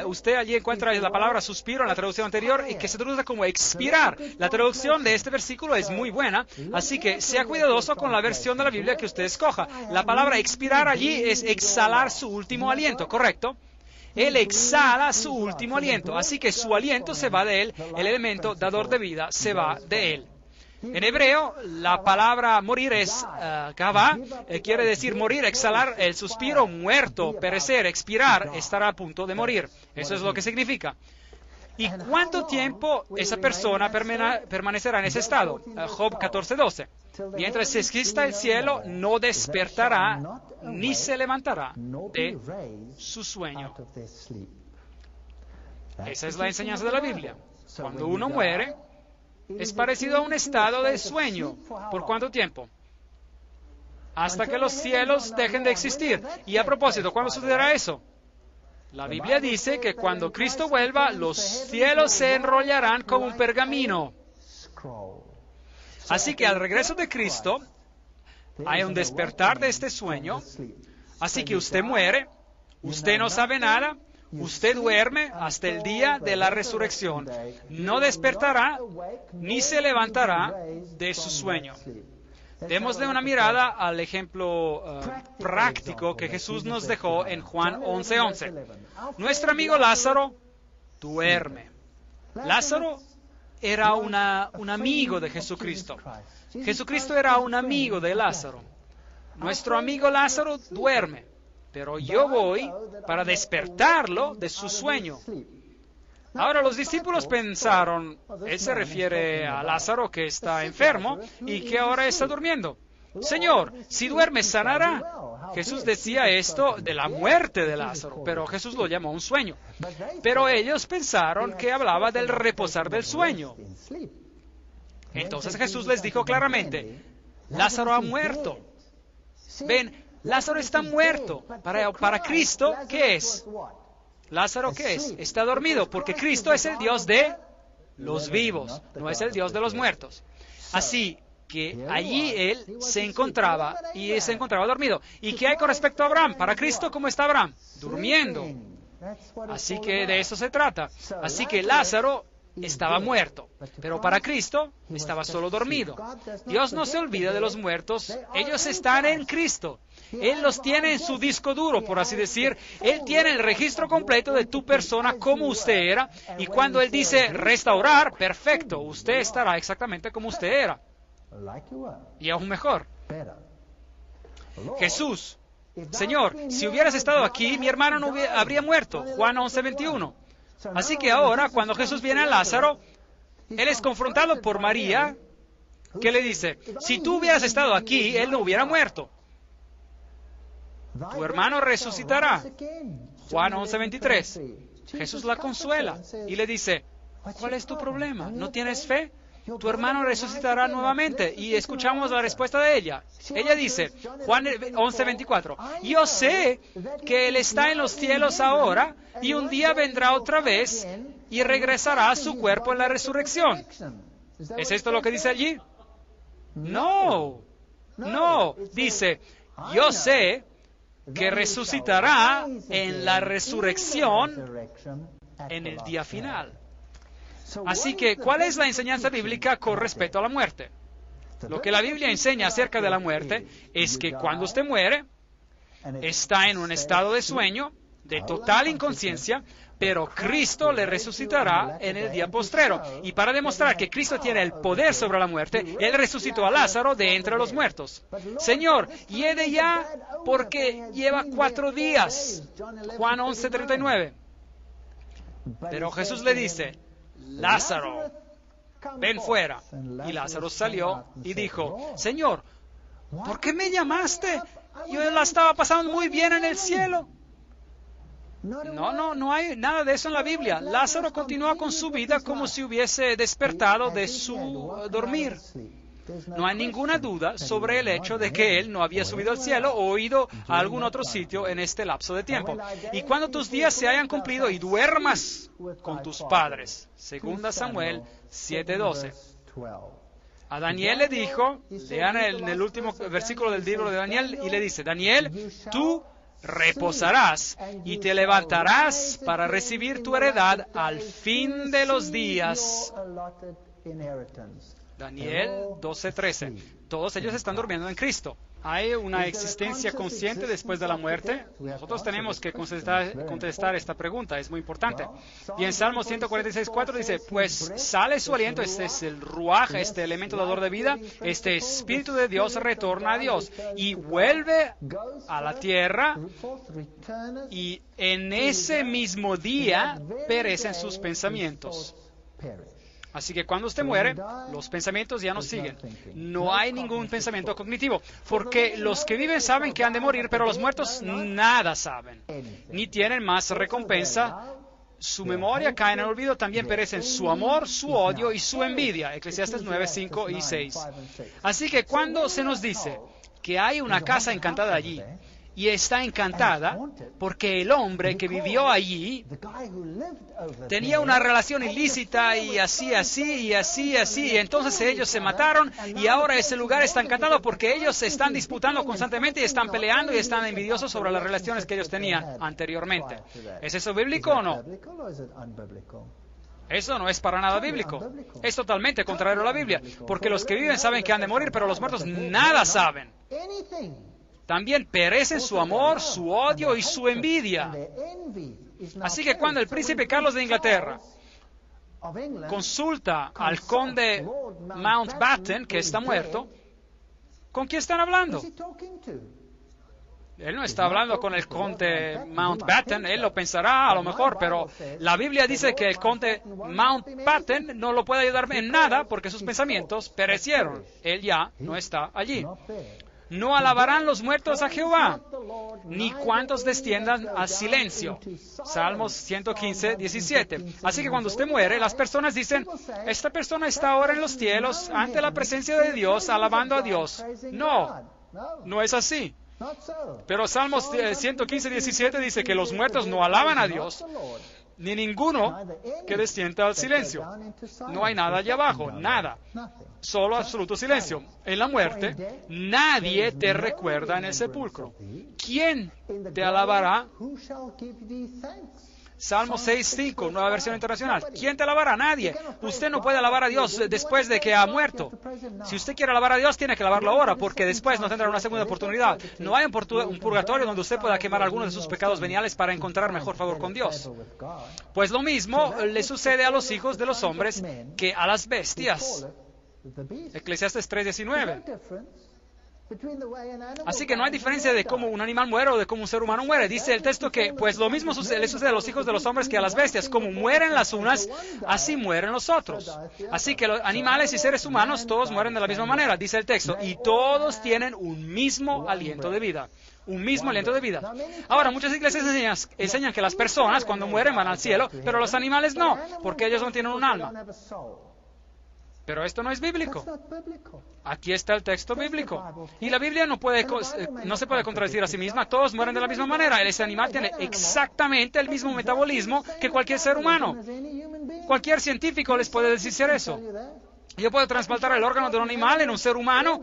Usted allí encuentra la palabra suspiro en la traducción anterior y que se traduce como expirar. La traducción de este versículo es muy buena, así que sea cuidadoso con la versión de la Biblia que usted escoja. La palabra expirar allí es exhalar su último aliento, ¿correcto? Él exhala su último aliento, así que su aliento se va de él, el elemento dador de vida se va de él. En hebreo, la palabra morir es gavá, quiere decir morir, exhalar, el suspiro, muerto, perecer, expirar, estar a punto de morir. Eso es lo que significa. ¿Y cuánto tiempo esa persona permanecerá en ese estado? Job 14:12. Mientras exista el cielo, no despertará ni se levantará de su sueño. Esa es la enseñanza de la Biblia. Cuando uno muere, es parecido a un estado de sueño. ¿Por cuánto tiempo? Hasta que los cielos dejen de existir. Y a propósito, ¿cuándo sucederá eso? La Biblia dice que cuando Cristo vuelva, los cielos se enrollarán como un pergamino. Así que al regreso de Cristo, hay un despertar de este sueño. Así que usted muere, usted no sabe nada, usted duerme hasta el día de la resurrección. No despertará ni se levantará de su sueño. Démosle una mirada al ejemplo práctico que Jesús nos dejó en Juan 11:11. Nuestro amigo Lázaro duerme. Lázaro era un amigo de Jesucristo. Jesucristo era un amigo de Lázaro. Nuestro amigo Lázaro duerme, pero yo voy para despertarlo de su sueño. Ahora los discípulos pensaron, él se refiere a Lázaro que está enfermo y que ahora está durmiendo. Señor, si duerme sanará. Jesús decía esto de la muerte de Lázaro, pero Jesús lo llamó un sueño. Pero ellos pensaron que hablaba del reposar del sueño. Entonces Jesús les dijo claramente, Lázaro ha muerto. Ven, Lázaro está muerto. Para Cristo, ¿qué es? Lázaro, ¿qué es? Está dormido, porque Cristo es el Dios de los vivos, no es el Dios de los muertos. Así que allí él se encontraba dormido. ¿Y qué hay con respecto a Abraham? Para Cristo, ¿cómo está Abraham? Durmiendo. Así que de eso se trata. Así que Lázaro estaba muerto, pero para Cristo estaba solo dormido. Dios no se olvida de los muertos, ellos están en Cristo. Él los tiene en su disco duro, por así decir. Él tiene el registro completo de tu persona como usted era, y cuando Él dice restaurar, perfecto, usted estará exactamente como usted era. Y aún mejor. Jesús, Señor, si hubieras estado aquí, mi hermano no habría muerto. Juan 11:21. Así que ahora, cuando Jesús viene a Lázaro, Él es confrontado por María, que le dice, si tú hubieras estado aquí, él no hubiera muerto. Tu hermano resucitará. Juan 11:23. Jesús la consuela y le dice, ¿cuál es tu problema? ¿No tienes fe? Tu hermano resucitará nuevamente. Y escuchamos la respuesta de ella. Ella dice, Juan 11:24, yo sé que Él está en los cielos ahora y un día vendrá otra vez y regresará a su cuerpo en la resurrección. ¿Es esto lo que dice allí? No, dice, yo sé que resucitará en la resurrección en el día final. Así que, ¿cuál es la enseñanza bíblica con respecto a la muerte? Lo que la Biblia enseña acerca de la muerte es que cuando usted muere, está en un estado de sueño, de total inconsciencia, pero Cristo le resucitará en el día postrero. Y para demostrar que Cristo tiene el poder sobre la muerte, Él resucitó a Lázaro de entre los muertos. Señor, hiede ya porque lleva 4 días. Juan 11:39. Pero Jesús le dice, Lázaro, ven fuera. Y Lázaro salió y dijo, Señor, ¿por qué me llamaste? Yo la estaba pasando muy bien en el cielo. No hay nada de eso en la Biblia. Lázaro continúa con su vida como si hubiese despertado de su dormir. No hay ninguna duda sobre el hecho de que él no había subido al cielo o ido a algún otro sitio en este lapso de tiempo. Y cuando tus días se hayan cumplido y duermas con tus padres. 2 Samuel 7:12. A Daniel le dijo, lean en el último versículo del libro de Daniel, y le dice, Daniel, tú reposarás y te levantarás para recibir tu heredad al fin de los días. Daniel 12:13. Todos ellos están durmiendo en Cristo. ¿Hay una existencia consciente después de la muerte? Nosotros tenemos que contestar esta pregunta, es muy importante. Y en Salmo 146:4 dice, pues sale su aliento, este es el ruaj, este elemento dador de vida, este Espíritu de Dios retorna a Dios y vuelve a la tierra, y en ese mismo día perecen sus pensamientos. Así que cuando usted muere, los pensamientos ya no siguen. No hay ningún pensamiento cognitivo, porque los que viven saben que han de morir, pero los muertos nada saben, ni tienen más recompensa. Su memoria cae en el olvido, también perecen su amor, su odio y su envidia. Eclesiastes 9:5 y 6. Así que cuando se nos dice que hay una casa encantada allí, y está encantada porque el hombre que vivió allí tenía una relación ilícita y así, y entonces ellos se mataron y ahora ese lugar está encantado porque ellos se están disputando constantemente y están peleando y están envidiosos sobre las relaciones que ellos tenían anteriormente. ¿Es eso bíblico o no? Eso no es para nada bíblico. Es totalmente contrario a la Biblia, porque los que viven saben que han de morir, pero los muertos nada saben. También perecen su amor, su odio y su envidia. Así que cuando el príncipe Carlos de Inglaterra consulta al conde Mountbatten, que está muerto, ¿con quién están hablando? Él no está hablando con el conde Mountbatten, él lo pensará a lo mejor, pero la Biblia dice que el conde Mountbatten no lo puede ayudar en nada porque sus pensamientos perecieron. Él ya no está allí. No alabarán los muertos a Jehová, ni cuantos desciendan al silencio. Salmos 115:17. Así que cuando usted muere, las personas dicen, esta persona está ahora en los cielos, ante la presencia de Dios, alabando a Dios. No, No es así. Pero Salmos 115:17 dice que los muertos no alaban a Dios, ni ninguno que descienda al silencio. No hay nada allá abajo, nada. Solo absoluto silencio. En la muerte, nadie te recuerda en el sepulcro. ¿Quién te alabará? Salmo 6:5, nueva versión internacional. ¿Quién te alabará? Nadie. Usted no puede alabar a Dios después de que ha muerto. Si usted quiere alabar a Dios, tiene que alabarlo ahora, porque después no tendrá una segunda oportunidad. No hay un purgatorio donde usted pueda quemar algunos de sus pecados veniales para encontrar mejor favor con Dios. Pues lo mismo le sucede a los hijos de los hombres que a las bestias. Eclesiastes 3:19. Así que no hay diferencia de cómo un animal muere o de cómo un ser humano muere. Dice el texto que pues lo mismo le sucede a los hijos de los hombres que a las bestias. Como mueren las unas, así mueren los otros. Así que los animales y seres humanos todos mueren de la misma manera, dice el texto. Y todos tienen un mismo aliento de vida. Un mismo aliento de vida. Ahora, muchas iglesias enseñan que las personas cuando mueren van al cielo, pero los animales no, porque ellos no tienen un alma. Pero esto no es bíblico. Aquí está el texto bíblico. Y la Biblia no se puede contradecir a sí misma. Todos mueren de la misma manera. Ese animal tiene exactamente el mismo metabolismo que cualquier ser humano. Cualquier científico les puede decir eso. Yo puedo trasplantar el órgano de un animal en un ser humano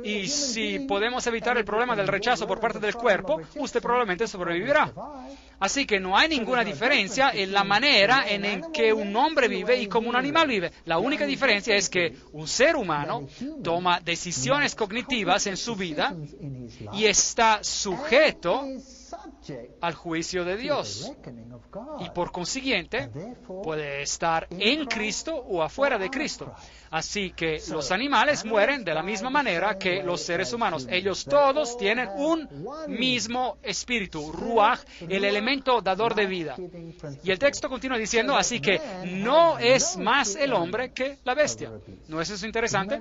y si podemos evitar el problema del rechazo por parte del cuerpo, usted probablemente sobrevivirá. Así que no hay ninguna diferencia en la manera en que un hombre vive y cómo un animal vive. La única diferencia es que un ser humano toma decisiones cognitivas en su vida y está sujeto al juicio de Dios. Y por consiguiente, puede estar en Cristo o afuera de Cristo. Así que los animales mueren de la misma manera que los seres humanos. Ellos todos tienen un mismo espíritu, ruaj, el elemento dador de vida. Y el texto continúa diciendo, así que no es más el hombre que la bestia. ¿No es eso interesante?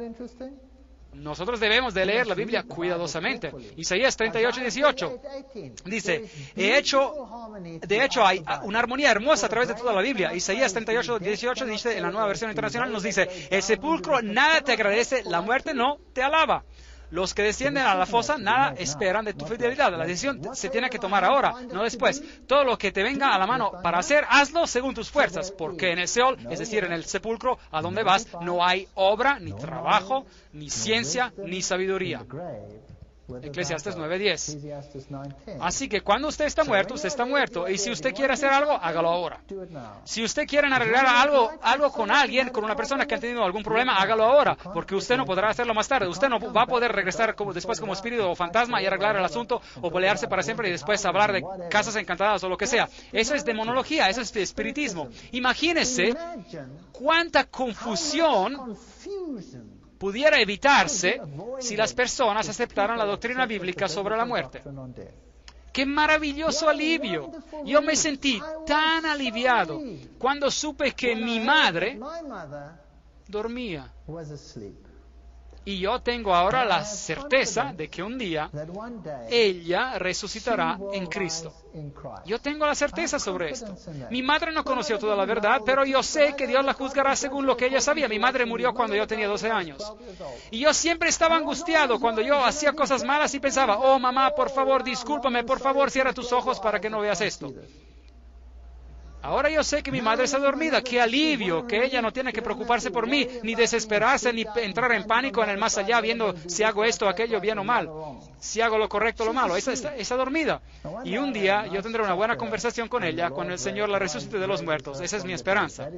Nosotros debemos de leer la Biblia cuidadosamente. Isaías 38:18 dice, de hecho hay una armonía hermosa a través de toda la Biblia. Isaías 38:18 dice, en la nueva versión internacional nos dice, el sepulcro nada te agradece, la muerte no te alaba. Los que descienden a la fosa nada esperan de tu fidelidad. La decisión se tiene que tomar ahora, no después. Todo lo que te venga a la mano para hacer, hazlo según tus fuerzas, porque en el Seol, es decir, en el sepulcro, a donde vas, no hay obra, ni trabajo, ni ciencia, ni sabiduría. Eclesiastes 9:10. Así que cuando usted está muerto, y si usted quiere hacer algo, hágalo ahora. Si usted quiere arreglar algo con alguien, con una persona que ha tenido algún problema, hágalo ahora, porque usted no podrá hacerlo más tarde. Usted no va a poder regresar después como espíritu o fantasma y arreglar el asunto o pelearse para siempre y después hablar de casas encantadas o lo que sea. Eso es demonología, eso es espiritismo. Imagínese cuánta confusión pudiera evitarse si las personas aceptaran la doctrina bíblica sobre la muerte. ¡Qué maravilloso alivio! Yo me sentí tan aliviado cuando supe que mi madre dormía. Y yo tengo ahora la certeza de que un día ella resucitará en Cristo. Yo tengo la certeza sobre esto. Mi madre no conoció toda la verdad, pero yo sé que Dios la juzgará según lo que ella sabía. Mi madre murió cuando yo tenía 12 años. Y yo siempre estaba angustiado cuando yo hacía cosas malas y pensaba, oh mamá, por favor, discúlpame, por favor, cierra tus ojos para que no veas esto. Ahora yo sé que mi madre está dormida. ¡Qué alivio! Que ella no tiene que preocuparse por mí, ni desesperarse, ni entrar en pánico en el más allá, viendo si hago esto o aquello bien o mal, si hago lo correcto o lo malo. Está dormida. Y un día yo tendré una buena conversación con ella, cuando el Señor la resucite de los muertos. Esa es mi esperanza.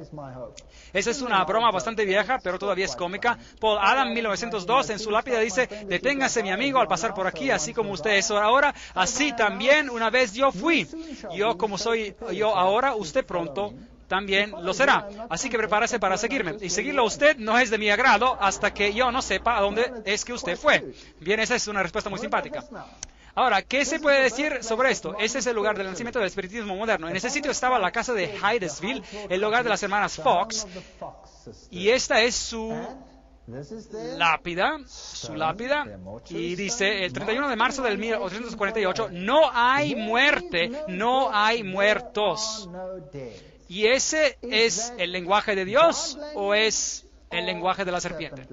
Esa es una broma bastante vieja, pero todavía es cómica. Paul Adam, 1902, en su lápida dice, deténgase mi amigo al pasar por aquí, así como usted es ahora, así también una vez yo fui. Yo como soy yo ahora, usted pronto también lo será. Así que prepárese para seguirme. Y seguirlo a usted no es de mi agrado hasta que yo no sepa a dónde es que usted fue. Bien, esa es una respuesta muy simpática. Ahora, ¿qué se puede decir sobre esto? Este es el lugar del nacimiento del espiritismo moderno. En ese sitio estaba la casa de Hydesville, el hogar de las hermanas Fox, y esta es su lápida, y dice, el 31 de marzo del 1848, no hay muerte, no hay muertos. ¿Y ese es el lenguaje de Dios o es el lenguaje de la serpiente?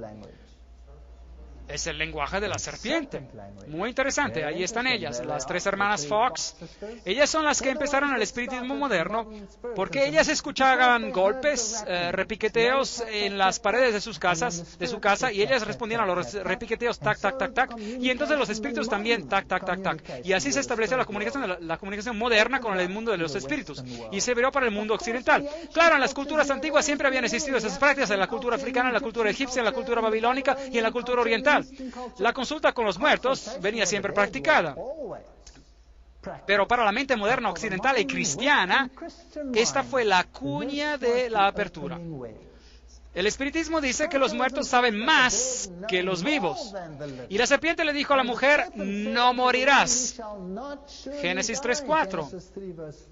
Es el lenguaje de la serpiente. Muy interesante. Ahí están ellas, las tres hermanas Fox. Ellas son las que empezaron el espiritismo moderno porque ellas escuchaban golpes, repiqueteos en las paredes de su casa, y ellas respondían a los repiqueteos, tac, tac, tac, tac. Y entonces los espíritus también, tac, tac, tac, tac. Y así se estableció la comunicación moderna con el mundo de los espíritus. Y se abrió para el mundo occidental. Claro, en las culturas antiguas siempre habían existido esas prácticas, en la cultura africana, en la cultura egipcia, en la cultura babilónica y en la cultura oriental. La consulta con los muertos venía siempre practicada. Pero para la mente moderna, occidental y cristiana, esta fue la cuña de la apertura. El espiritismo dice que los muertos saben más que los vivos. Y la serpiente le dijo a la mujer, no morirás. Génesis 3:4.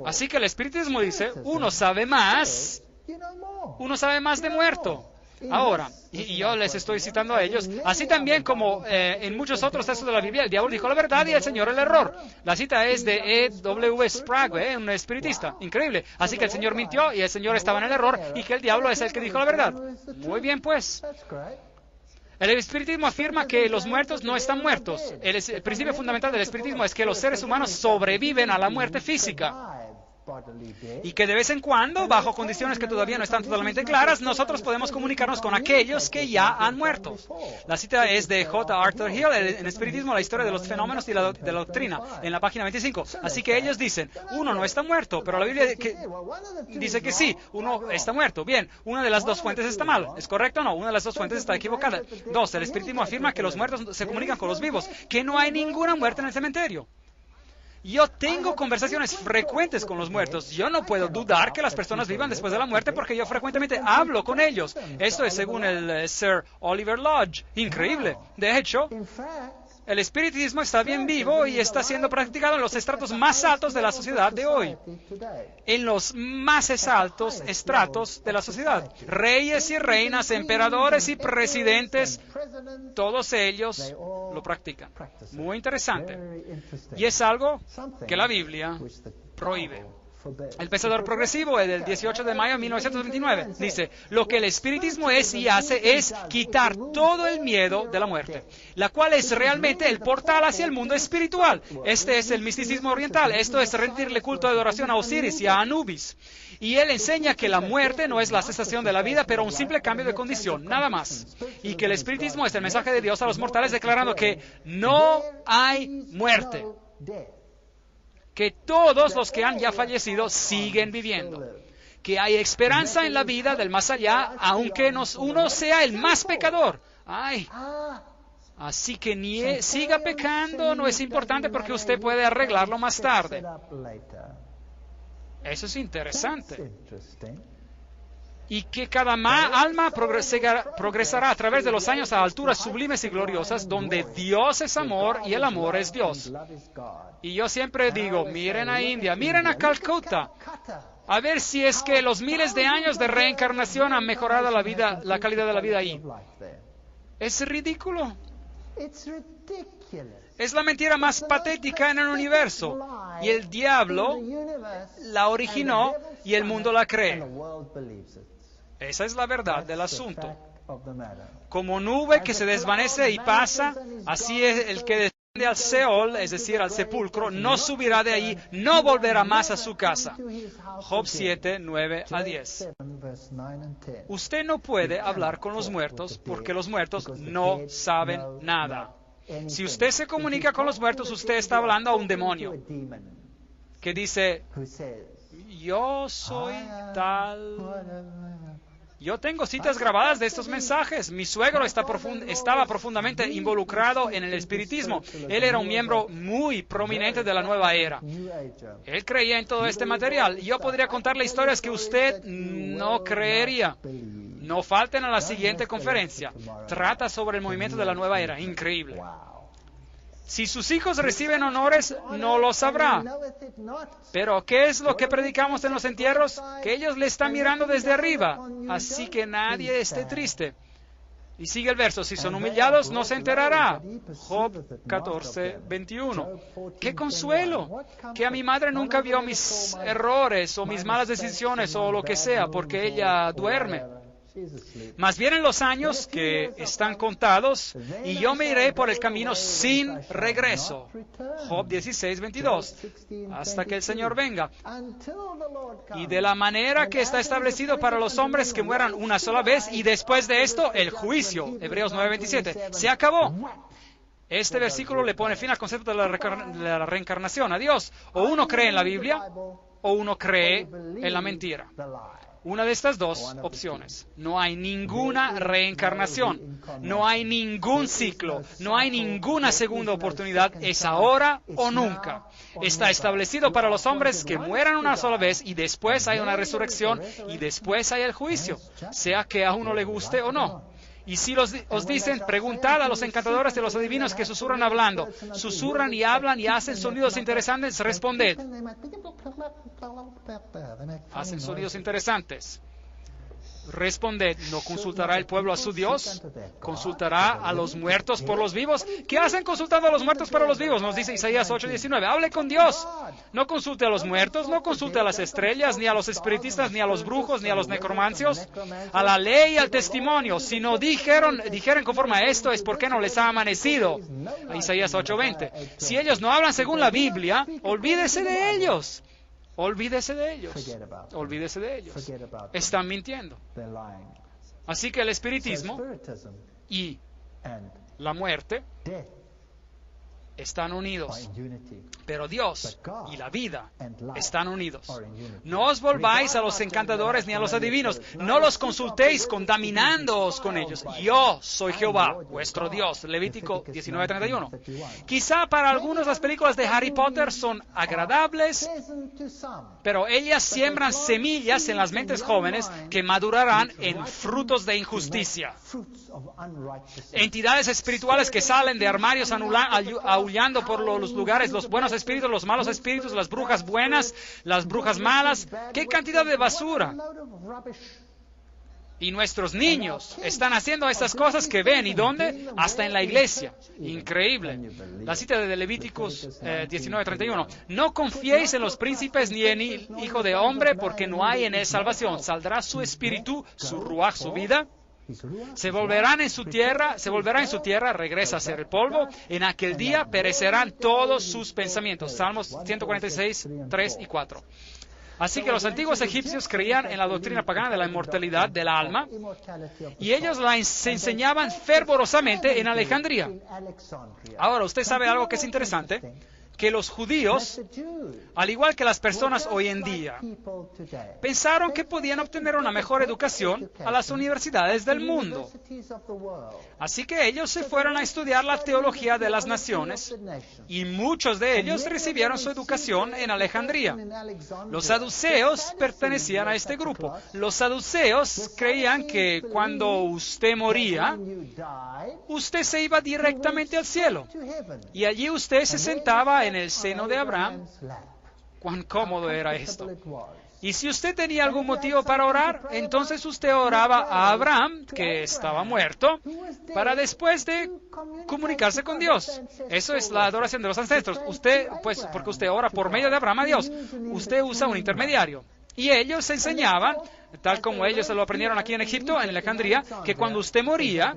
Así que el espiritismo dice, uno sabe más de muerto. Ahora, y yo les estoy citando a ellos, así también como en muchos otros textos de la Biblia, el diablo dijo la verdad y el Señor el error. La cita es de E.W. Sprague, un espiritista, increíble. Así que el Señor mintió y el Señor estaba en el error y que el diablo es el que dijo la verdad. Muy bien, pues. El espiritismo afirma que los muertos no están muertos. El principio fundamental del espiritismo es que los seres humanos sobreviven a la muerte física. Y que de vez en cuando, bajo condiciones que todavía no están totalmente claras, nosotros podemos comunicarnos con aquellos que ya han muerto. La cita es de J. Arthur Hill, en Espiritismo, la historia de los fenómenos y de la doctrina, en la página 25. Así que ellos dicen, uno no está muerto, pero la Biblia dice que sí, uno está muerto. Bien, una de las dos fuentes está mal. ¿Es correcto o no? Una de las dos fuentes está equivocada. Dos, el espiritismo afirma que los muertos se comunican con los vivos, que no hay ninguna muerte en el cementerio. Yo tengo conversaciones frecuentes con los muertos. Yo no puedo dudar que las personas vivan después de la muerte porque yo frecuentemente hablo con ellos. Esto es según el Sir Oliver Lodge. Increíble. De hecho, el espiritismo está bien vivo y está siendo practicado en los estratos más altos de la sociedad de hoy. En los más altos estratos de la sociedad. Reyes y reinas, emperadores y presidentes, todos ellos lo practican. Muy interesante. Y es algo que la Biblia prohíbe. El Pensador Progresivo, del 18 de mayo de 1929, dice, lo que el espiritismo es y hace es quitar todo el miedo de la muerte, la cual es realmente el portal hacia el mundo espiritual. Este es el misticismo oriental. Esto es rendirle culto de adoración a Osiris y a Anubis. Y él enseña que la muerte no es la cesación de la vida, pero un simple cambio de condición, nada más. Y que el espiritismo es el mensaje de Dios a los mortales declarando que no hay muerte. Que todos los que han ya fallecido siguen viviendo. Que hay esperanza en la vida del más allá, aunque uno sea el más pecador. Así que siga pecando, no es importante porque usted puede arreglarlo más tarde. Eso es interesante. Y que cada alma progresará a través de los años a alturas sublimes y gloriosas, donde Dios es amor y el amor es Dios. Y yo siempre digo, miren a India, miren a Calcuta, a ver si es que los miles de años de reencarnación han mejorado la calidad de la vida ahí. Es ridículo. Es la mentira más patética en el universo. Y el diablo la originó y el mundo la cree. Esa es la verdad del asunto. Como nube que se desvanece y pasa, así es el que desciende al Seol, es decir, al sepulcro, no subirá de ahí, no volverá más a su casa. Job 7, 9 a 10. Usted no puede hablar con los muertos porque los muertos no saben nada. Si usted se comunica con los muertos, usted está hablando a un demonio que dice, yo soy tal... Yo tengo citas grabadas de estos mensajes. Mi suegro estaba profundamente involucrado en el espiritismo. Él era un miembro muy prominente de la nueva era. Él creía en todo este material. Yo podría contarle historias que usted no creería. No falten a la siguiente conferencia. Trata sobre el movimiento de la nueva era. Increíble. Si sus hijos reciben honores, no lo sabrá. Pero, ¿qué es lo que predicamos en los entierros? Que ellos le están mirando desde arriba. Así que nadie esté triste. Y sigue el verso. Si son humillados, no se enterará. Job 14, 21. ¡Qué consuelo! Que a mi madre nunca vio mis errores o mis malas decisiones o lo que sea, porque ella duerme. Mas vienen los años que están contados y yo me iré por el camino sin regreso. Job 16:22. Hasta que el Señor venga. Y de la manera que está establecido para los hombres que mueran una sola vez y después de esto el juicio. Hebreos 9:27. Se acabó. Este versículo le pone fin al concepto de la reencarnación. Adiós. O uno cree en la Biblia o uno cree en la mentira. Una de estas dos opciones. No hay ninguna reencarnación. No hay ningún ciclo. No hay ninguna segunda oportunidad. Es ahora o nunca. Está establecido para los hombres que mueran una sola vez y después hay una resurrección y después hay el juicio, sea que a uno le guste o no. Y si os dicen, preguntad a los encantadores de los adivinos que susurran hablando. Susurran y hablan y hacen sonidos interesantes, responded. Hacen sonidos interesantes. Responded, ¿no consultará el pueblo a su Dios? ¿Consultará a los muertos por los vivos? ¿Qué hacen consultando a los muertos para los vivos? Nos dice Isaías 8:19. Hable con Dios. No consulte a los muertos, no consulte a las estrellas, ni a los espiritistas, ni a los brujos, ni a los necromancios, a la ley y al testimonio. Si no dijeren conforme a esto, es porque no les ha amanecido. Isaías 8:20. Si ellos no hablan según la Biblia, olvídese de ellos. Olvídese de ellos. Olvídese de ellos. Están mintiendo. Así que el espiritismo y la muerte están unidos. Pero Dios y la vida están unidos. No os volváis a los encantadores ni a los adivinos. No los consultéis contaminándoos con ellos. Yo soy Jehová, vuestro Dios. Levítico 19:31. Quizá para algunos las películas de Harry Potter son agradables, pero ellas siembran semillas en las mentes jóvenes que madurarán en frutos de injusticia. Entidades espirituales que salen de armarios aullando por los lugares, los buenos espíritus, los malos espíritus, las brujas buenas, las brujas malas. ¡Qué cantidad de basura! Y nuestros niños están haciendo estas cosas que ven. ¿Y dónde? Hasta en la iglesia. Increíble. La cita de Levíticos 19:31. No confiéis en los príncipes ni en el Hijo de Hombre, porque no hay en él salvación. Saldrá su espíritu, su ruaj, su vida. Se volverá en su tierra, regresa a ser el polvo. En aquel día perecerán todos sus pensamientos. Salmos 146, 3 y 4. Así que los antiguos egipcios creían en la doctrina pagana de la inmortalidad del alma y ellos la enseñaban fervorosamente en Alejandría. Ahora, usted sabe algo que es interesante, que los judíos, al igual que las personas hoy en día, pensaron que podían obtener una mejor educación a las universidades del mundo. Así que ellos se fueron a estudiar la teología de las naciones y muchos de ellos recibieron su educación en Alejandría. Los saduceos pertenecían a este grupo. Los saduceos creían que cuando usted moría, usted se iba directamente al cielo y allí usted se sentaba en el seno de Abraham. Cuán cómodo era esto. Y si usted tenía algún motivo para orar, entonces usted oraba a Abraham, que estaba muerto, para después de comunicarse con Dios. Eso es la adoración de los ancestros. Usted, pues, porque usted ora por medio de Abraham a Dios, usted usa un intermediario. Y ellos enseñaban, tal como ellos se lo aprendieron aquí en Egipto, en Alejandría, que cuando usted moría,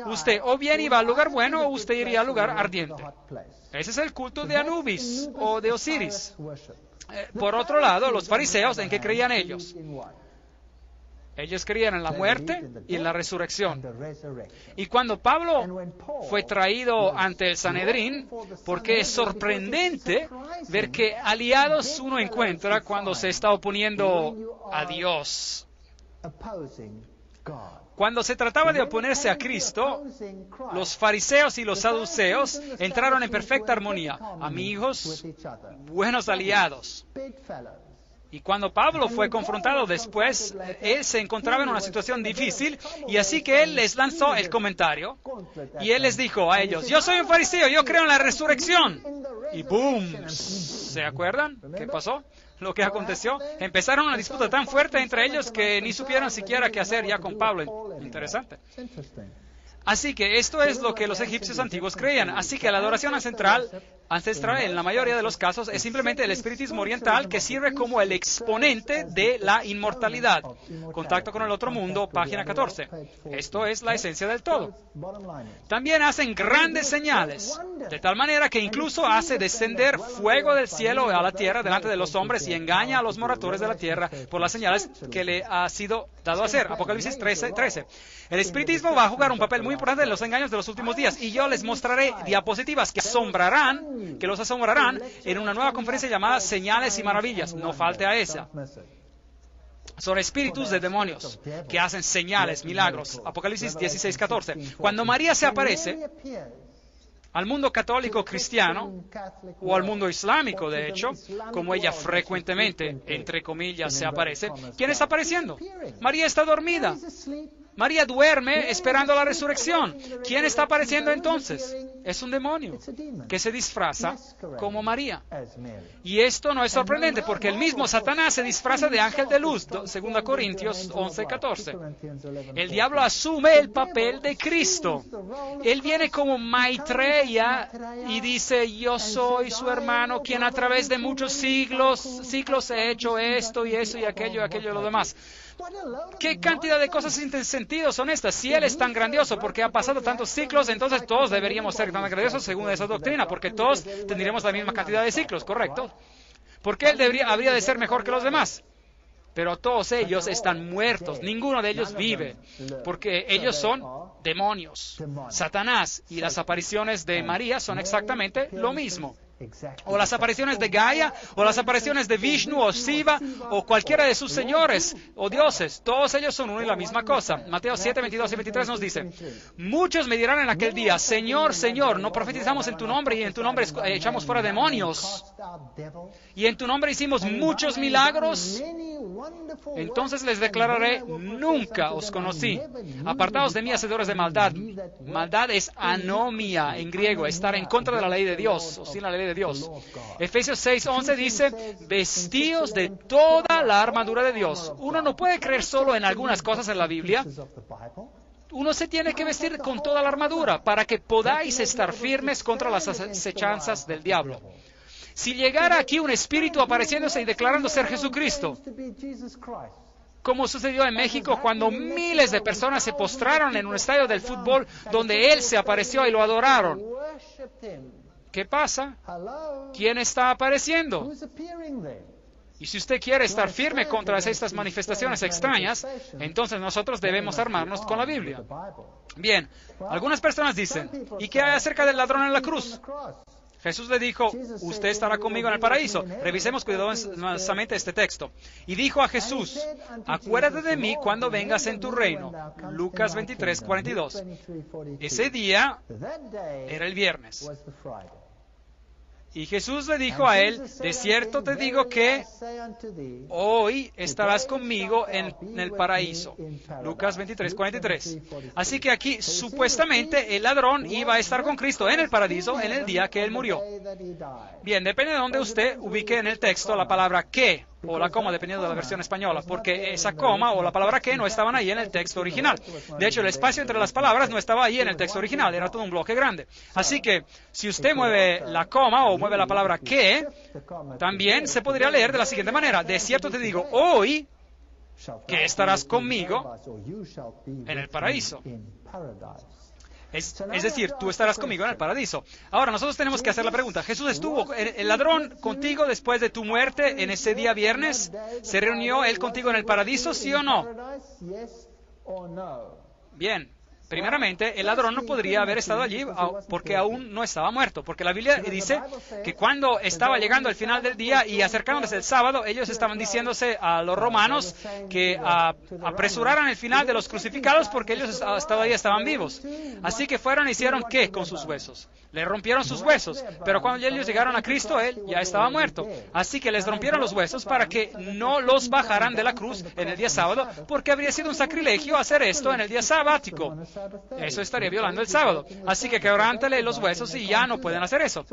usted o bien iba al lugar bueno o usted iría al lugar ardiente. Ese es el culto de Anubis o de Osiris. Por otro lado, los fariseos, ¿en qué creían ellos? Ellos creían en la muerte y en la resurrección. Y cuando Pablo fue traído ante el Sanedrín, porque es sorprendente ver qué aliados uno encuentra cuando se está oponiendo a Dios. Cuando se trataba de oponerse a Cristo, los fariseos y los saduceos entraron en perfecta armonía, amigos, buenos aliados. Y cuando Pablo fue confrontado después, él se encontraba en una situación difícil y así que él les lanzó el comentario y él les dijo a ellos, yo soy un fariseo, yo creo en la resurrección. Y ¡boom! ¿Se acuerdan qué pasó? Lo que aconteció, empezaron una disputa tan fuerte entre ellos que ni supieron siquiera qué hacer ya con Pablo. Interesante. Así que esto es lo que los egipcios antiguos creían. Así que la adoración ancestral ancestral, en la mayoría de los casos, es simplemente el espiritismo oriental que sirve como el exponente de la inmortalidad. Contacto con el otro mundo, página 14. Esto es la esencia del todo. También hacen grandes señales, de tal manera que incluso hace descender fuego del cielo a la tierra delante de los hombres y engaña a los moradores de la tierra por las señales que le ha sido dado hacer. Apocalipsis 13. El espiritismo va a jugar un papel muy importante en los engaños de los últimos días, y yo les mostraré diapositivas que los asombrarán en una nueva conferencia llamada Señales y Maravillas. No falte a esa. Son espíritus de demonios que hacen señales, milagros. Apocalipsis 16:14. Cuando María se aparece al mundo católico cristiano, o al mundo islámico, de hecho, como ella frecuentemente, entre comillas, se aparece, ¿quién está apareciendo? María está dormida. María duerme esperando la resurrección. ¿Quién está apareciendo entonces? Es un demonio que se disfraza como María. Y esto no es sorprendente porque el mismo Satanás se disfraza de ángel de luz, 2 Corintios 11:14. El diablo asume el papel de Cristo. Él viene como Maitreya y dice: yo soy su hermano, quien a través de muchos siglos he hecho esto y eso y aquello y lo demás. ¿Qué cantidad de cosas sin sentido son estas? Si Él es tan grandioso porque ha pasado tantos ciclos, entonces todos deberíamos ser tan grandiosos según esa doctrina, porque todos tendríamos la misma cantidad de ciclos, ¿correcto? Porque Él habría de ser mejor que los demás. Pero todos ellos están muertos, ninguno de ellos vive, porque ellos son demonios. Satanás y las apariciones de María son exactamente lo mismo. O las apariciones de Gaia, o las apariciones de Vishnu, o Shiva, o cualquiera de sus señores, o dioses. Todos ellos son uno y la misma cosa. Mateo 7, 22 y 23 nos dice: muchos me dirán en aquel día: Señor, Señor, ¿no profetizamos en tu nombre, y en tu nombre echamos fuera demonios? Y en tu nombre hicimos muchos milagros. Entonces les declararé: nunca os conocí. Apartaos de mí, hacedores de maldad. Maldad es anomia en griego, estar en contra de la ley de Dios, o sin la ley de Dios. Efesios 6:11 dice: vestíos de toda la armadura de Dios. Uno no puede creer solo en algunas cosas en la Biblia. Uno se tiene que vestir con toda la armadura para que podáis estar firmes contra las acechanzas del diablo. Si llegara aquí un espíritu apareciéndose y declarando ser Jesucristo, como sucedió en México cuando miles de personas se postraron en un estadio del fútbol donde Él se apareció y lo adoraron, ¿qué pasa? ¿Quién está apareciendo? Y si usted quiere estar firme contra estas manifestaciones extrañas, entonces nosotros debemos armarnos con la Biblia. Bien, algunas personas dicen: ¿y qué hay acerca del ladrón en la cruz? Jesús le dijo: usted estará conmigo en el paraíso. Revisemos cuidadosamente este texto. Y dijo a Jesús: acuérdate de mí cuando vengas en tu reino. Lucas 23:42. Ese día era el viernes. Y Jesús le dijo a él: de cierto te digo que hoy estarás conmigo en el paraíso. Lucas 23:43. Así que aquí supuestamente el ladrón iba a estar con Cristo en el paraíso en el día que él murió. Bien, depende de dónde usted ubique en el texto la palabra que o la coma, dependiendo de la versión española, porque esa coma o la palabra que no estaban ahí en el texto original. De hecho, el espacio entre las palabras no estaba ahí en el texto original, era todo un bloque grande. Así que, si usted mueve la coma o mueve la palabra que, también se podría leer de la siguiente manera: de cierto te digo, hoy que estarás conmigo en el paraíso. Es decir, tú estarás conmigo en el paraíso. Ahora, nosotros tenemos que hacer la pregunta: ¿Jesús estuvo, el ladrón, contigo después de tu muerte en ese día viernes? ¿Se reunió él contigo en el paraíso, sí o no? Bien. Primeramente, el ladrón no podría haber estado allí porque aún no estaba muerto, porque la Biblia dice que cuando estaba llegando el final del día y acercándose el sábado, ellos estaban diciéndose a los romanos que apresuraran el final de los crucificados porque ellos hasta ahí estaban vivos. Así que fueron y hicieron ¿qué con sus huesos? Le rompieron sus huesos, pero cuando ellos llegaron a Cristo, Él ya estaba muerto. Así que les rompieron los huesos para que no los bajaran de la cruz en el día sábado, porque habría sido un sacrilegio hacer esto en el día sabático. Eso estaría violando el sábado. Así que quebrántale los huesos y ya no pueden hacer eso.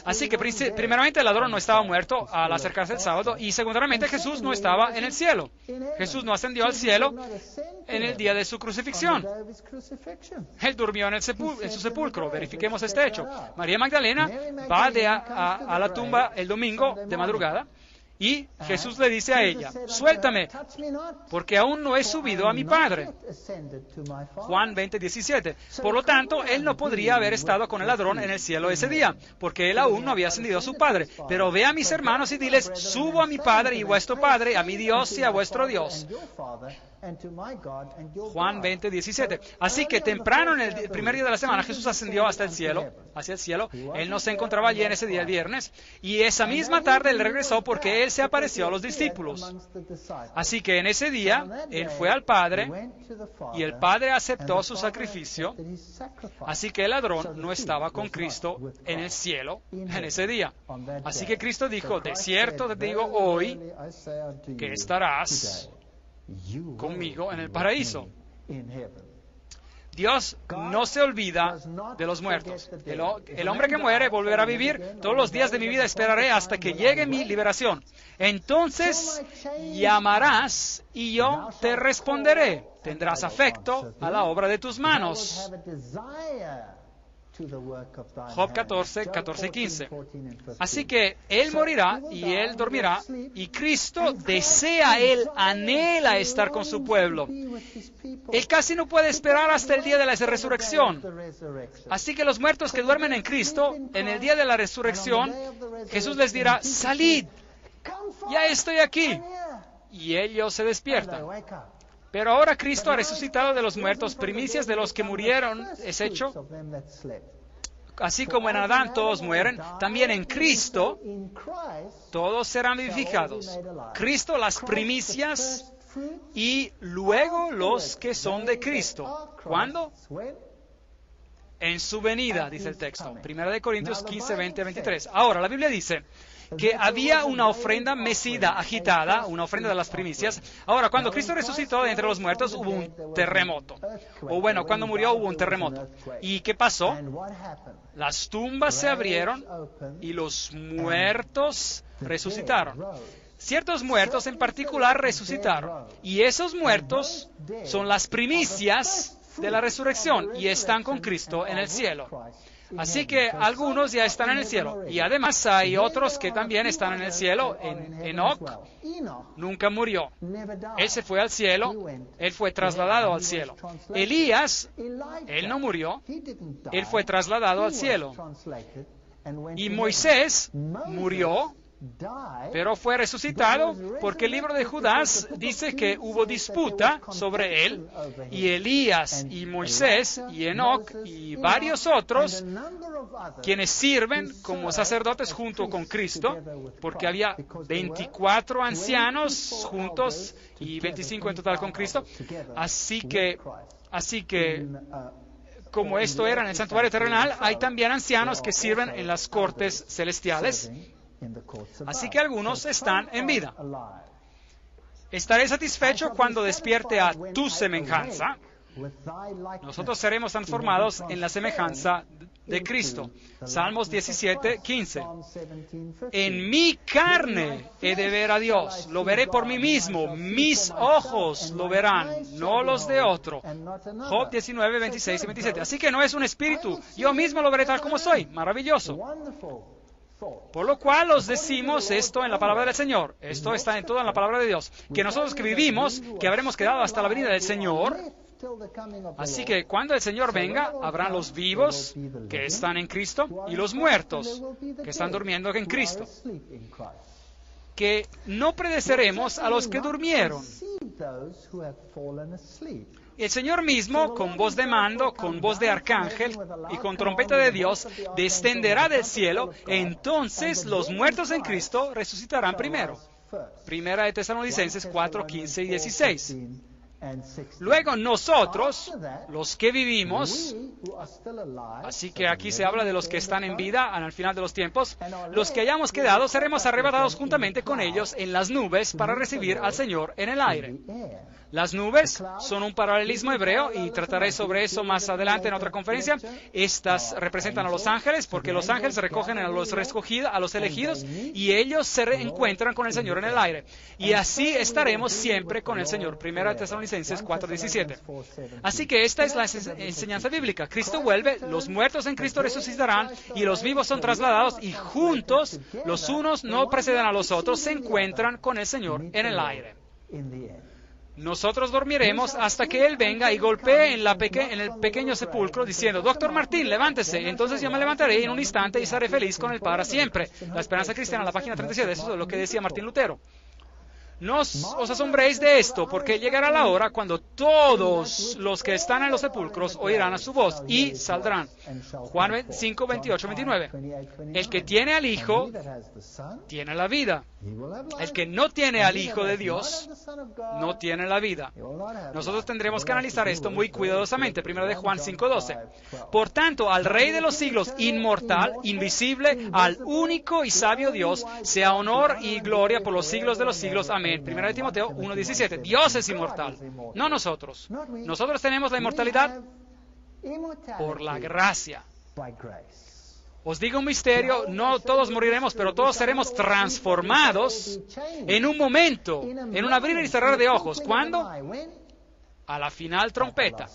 Así que primeramente el ladrón no estaba muerto al acercarse el sábado, y segundamente Jesús no estaba en el cielo. Jesús no ascendió al cielo en el día de su crucifixión. Él durmió en su sepulcro. Verifiquemos este hecho. María Magdalena va a la tumba el domingo de madrugada y Jesús le dice a ella, suéltame, porque aún no he subido a mi Padre. Juan 20:17. Por lo tanto, él no podría haber estado con el ladrón en el cielo ese día, porque él aún no había ascendido a su Padre. Pero ve a mis hermanos y diles, subo a mi Padre y vuestro Padre, a mi Dios y a vuestro Dios. Juan 20:17. Así que temprano en el primer día de la semana Jesús ascendió hacia el cielo. Él no se encontraba allí en ese día, el viernes, y esa misma tarde él regresó porque él se apareció a los discípulos. Así que en ese día él fue al Padre y el Padre aceptó su sacrificio. Así que el ladrón no estaba con Cristo en el cielo en ese día. Así que Cristo dijo, de cierto te digo hoy que estarás conmigo en el paraíso. Dios no se olvida de los muertos. El hombre que muere volverá a vivir. Todos los días de mi vida esperaré hasta que llegue mi liberación. Entonces llamarás y yo te responderé. Tendrás afecto a la obra de tus manos. Job 14, 14 y 15. Así que Él morirá y Él dormirá, y Cristo desea, Él anhela estar con su pueblo. Él casi no puede esperar hasta el día de la resurrección. Así que los muertos que duermen en Cristo, en el día de la resurrección, Jesús les dirá, salid, ya estoy aquí. Y ellos se despiertan. Pero ahora Cristo ha resucitado de los muertos, primicias de los que murieron, es hecho. Así como en Adán todos mueren, también en Cristo todos serán vivificados. Cristo las primicias y luego los que son de Cristo. ¿Cuándo? En su venida, dice el texto. 1 Corintios 15, 20, 23. Ahora, la Biblia dice que había una ofrenda mecida, agitada, una ofrenda de las primicias. Ahora, cuando Cristo resucitó de entre los muertos, hubo un terremoto. O bueno, cuando murió hubo un terremoto. ¿Y qué pasó? Las tumbas se abrieron y los muertos resucitaron. Ciertos muertos en particular resucitaron. Y esos muertos son las primicias de la resurrección y están con Cristo en el cielo. Así que algunos ya están en el cielo. Y además hay otros que también están en el cielo. Enoc nunca murió. Él se fue al cielo. Él fue trasladado al cielo. Elías, él no murió. Él fue trasladado al cielo. Y Moisés murió, pero fue resucitado porque el libro de Judas dice que hubo disputa sobre él, y Elías y Moisés y Enoc y varios otros quienes sirven como sacerdotes junto con Cristo, porque había 24 ancianos juntos y 25 en total con Cristo. Así que como esto era en el santuario terrenal, hay también ancianos que sirven en las cortes celestiales. Así que algunos están en vida. Estaré satisfecho cuando despierte a tu semejanza. Nosotros seremos transformados en la semejanza de Cristo. Salmos 17, 15. En mi carne he de ver a Dios. Lo veré por mí mismo. Mis ojos lo verán, no los de otro. Job 19, 26 y 27. Así que no es un espíritu. Yo mismo lo veré tal como soy. Maravilloso. Por lo cual os decimos esto en la palabra del Señor. Esto está en toda la palabra de Dios. Que nosotros que vivimos, que habremos quedado hasta la venida del Señor. Así que cuando el Señor venga, habrán los vivos que están en Cristo y los muertos que están durmiendo en Cristo. Que no predeceremos a los que durmieron. El Señor mismo, con voz de mando, con voz de arcángel y con trompeta de Dios, descenderá del cielo. Entonces los muertos en Cristo resucitarán primero. Primera de Tesalonicenses 4, 15 y 16. Luego nosotros, los que vivimos, así que aquí se habla de los que están en vida al final de los tiempos, los que hayamos quedado seremos arrebatados juntamente con ellos en las nubes para recibir al Señor en el aire. Las nubes son un paralelismo hebreo y trataré sobre eso más adelante en otra conferencia. Estas representan a los ángeles porque los ángeles recogen a los elegidos y ellos se encuentran con el Señor en el aire. Y así estaremos siempre con el Señor. 1 Tesalonicenses 4:17. Así que esta es la enseñanza bíblica. Cristo vuelve, los muertos en Cristo resucitarán y los vivos son trasladados y juntos, los unos no preceden a los otros, se encuentran con el Señor en el aire. Nosotros dormiremos hasta que Él venga y golpee en el pequeño sepulcro diciendo, Doctor Martín, levántese. Entonces yo me levantaré en un instante y seré feliz con Él para siempre. La Esperanza Cristiana, la página 37, eso es lo que decía Martín Lutero. No os asombréis de esto, porque llegará la hora cuando todos los que están en los sepulcros oirán a su voz y saldrán. Juan 5, 28, 29. El que tiene al Hijo, tiene la vida. El que no tiene al Hijo de Dios, no tiene la vida. Nosotros tendremos que analizar esto muy cuidadosamente. 1 de Juan 5, 12. Por tanto, al Rey de los siglos, inmortal, invisible, al único y sabio Dios, sea honor y gloria por los siglos de los siglos. Amén. 1 de Timoteo 1:17. Dios es inmortal, no nosotros. Nosotros tenemos la inmortalidad por la gracia. Os digo un misterio, no todos moriremos, pero todos seremos transformados en un momento, en un abrir y cerrar de ojos. ¿Cuándo? A la final trompeta,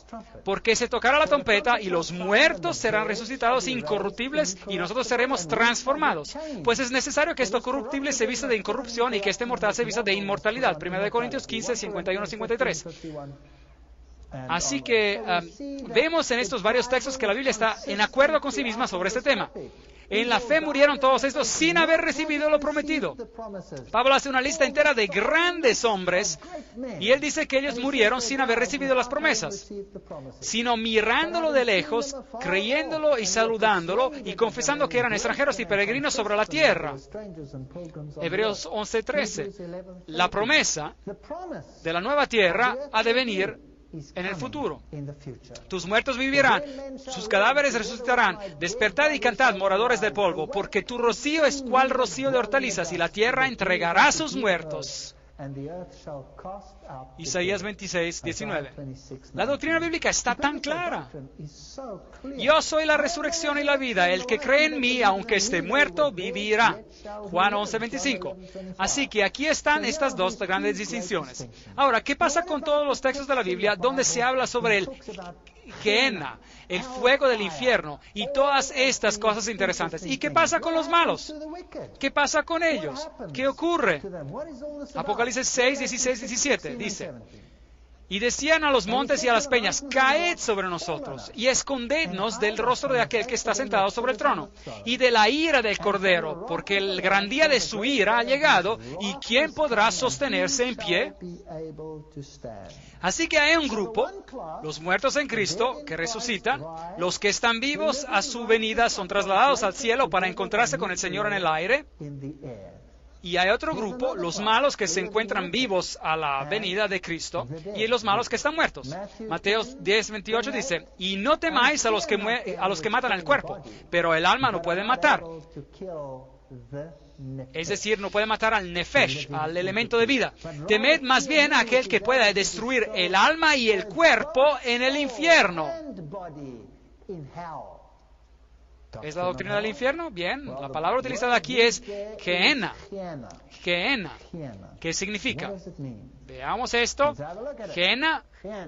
porque se tocará la trompeta y los muertos serán resucitados incorruptibles y nosotros seremos transformados. Pues es necesario que esto corruptible se vista de incorrupción y que este mortal se vista de inmortalidad. 1 de Corintios 15, 51, 53. Así que vemos en estos varios textos que la Biblia está en acuerdo con sí misma sobre este tema. En la fe murieron todos estos sin haber recibido lo prometido. Pablo hace una lista entera de grandes hombres y él dice que ellos murieron sin haber recibido las promesas, sino mirándolo de lejos, creyéndolo y saludándolo y confesando que eran extranjeros y peregrinos sobre la tierra. Hebreos 11:13. La promesa de la nueva tierra ha de venir en el futuro. Tus muertos vivirán, sus cadáveres resucitarán. Despertad y cantad, moradores del polvo, porque tu rocío es cual rocío de hortalizas, y la tierra entregará a sus muertos. Isaías 26, 19. La doctrina bíblica está tan clara. Yo soy la resurrección y la vida. El que cree en mí, aunque esté muerto, vivirá. Juan 11, 25. Así que aquí están estas dos grandes distinciones. Ahora, ¿qué pasa con todos los textos de la Biblia donde se habla sobre el Gehenna, el fuego del infierno y todas estas cosas interesantes? ¿Y qué pasa con los malos? ¿Qué pasa con ellos? ¿Qué ocurre? Apocalipsis 6, 16, 17 dice: y decían a los montes y a las peñas, caed sobre nosotros y escondednos del rostro de aquel que está sentado sobre el trono y de la ira del Cordero, porque el gran día de su ira ha llegado, y ¿quién podrá sostenerse en pie? Así que hay un grupo, los muertos en Cristo, que resucitan. Los que están vivos a su venida son trasladados al cielo para encontrarse con el Señor en el aire. Y hay otro grupo, los malos, que se encuentran vivos a la venida de Cristo, y los malos que están muertos. Mateo 10, 28 dice: y no temáis a los que matan el cuerpo, pero el alma no puede matar. Es decir, no puede matar al nefesh, al elemento de vida. Temed más bien a aquel que pueda destruir el alma y el cuerpo en el infierno. ¿Es la doctrina del infierno? Bien, la palabra utilizada aquí es Gehenna. Gehenna. ¿Qué significa? Veamos esto. Gehenna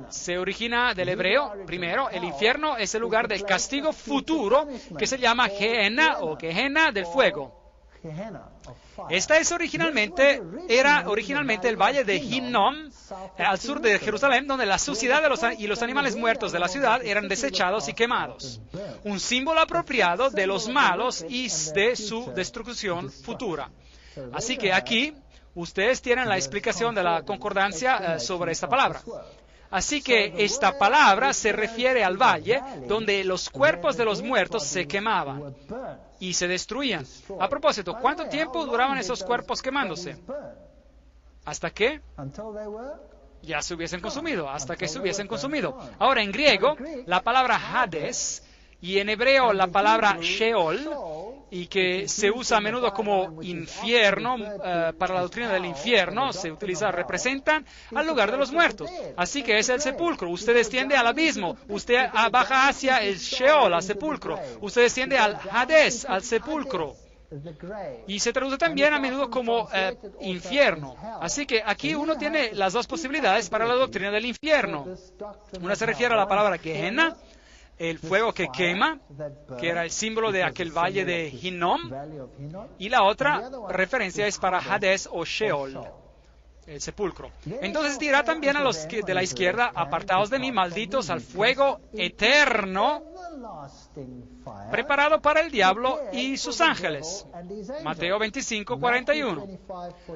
se origina del hebreo. Primero, el infierno es el lugar del castigo futuro que se llama Gehenna o Gehenna del fuego. Esta era originalmente el valle de Hinnom, al sur de Jerusalén, donde la suciedad y los animales muertos de la ciudad eran desechados y quemados. Un símbolo apropiado de los malos y de su destrucción futura. Así que aquí ustedes tienen la explicación de la concordancia sobre esta palabra. Así que esta palabra se refiere al valle donde los cuerpos de los muertos se quemaban y se destruían. A propósito, ¿cuánto tiempo duraban esos cuerpos quemándose? ¿Hasta qué? Ya se hubiesen consumido, hasta que se hubiesen consumido. Ahora, en griego, la palabra Hades y en hebreo la palabra Sheol y que se usa a menudo como infierno, para la doctrina del infierno, se utiliza, representan al lugar de los muertos. Así que es el sepulcro. Usted desciende al abismo, usted baja hacia el Sheol, al sepulcro. Usted desciende al Hades, al sepulcro. Y se traduce también a menudo como infierno. Así que aquí uno tiene las dos posibilidades para la doctrina del infierno. Una se refiere a la palabra Gehenna, el fuego que quema, que era el símbolo de aquel valle de Hinnom, y la otra referencia es para Hades o Sheol, el sepulcro. Entonces dirá también a los de la izquierda: apartaos de mí, malditos, al fuego eterno preparado para el diablo y sus ángeles. Mateo 25, 41.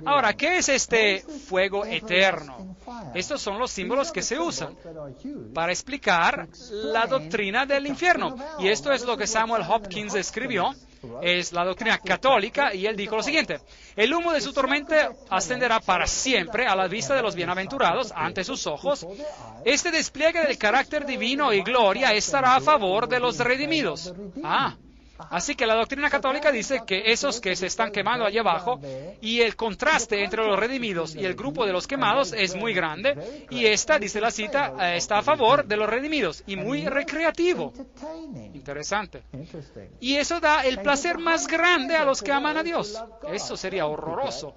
Ahora, ¿qué es este fuego eterno? Estos son los símbolos que se usan para explicar la doctrina del infierno. Y esto es lo que Samuel Hopkins escribió. Es la doctrina católica, y él dijo lo siguiente: el humo de su tormenta ascenderá para siempre a la vista de los bienaventurados, ante sus ojos. Este despliegue del carácter divino y gloria estará a favor de los redimidos. Así que la doctrina católica dice que esos que se están quemando allá abajo, y el contraste entre los redimidos y el grupo de los quemados es muy grande, y esta, dice la cita, está a favor de los redimidos, y muy recreativo. Interesante. Y eso da el placer más grande a los que aman a Dios. Eso sería horroroso.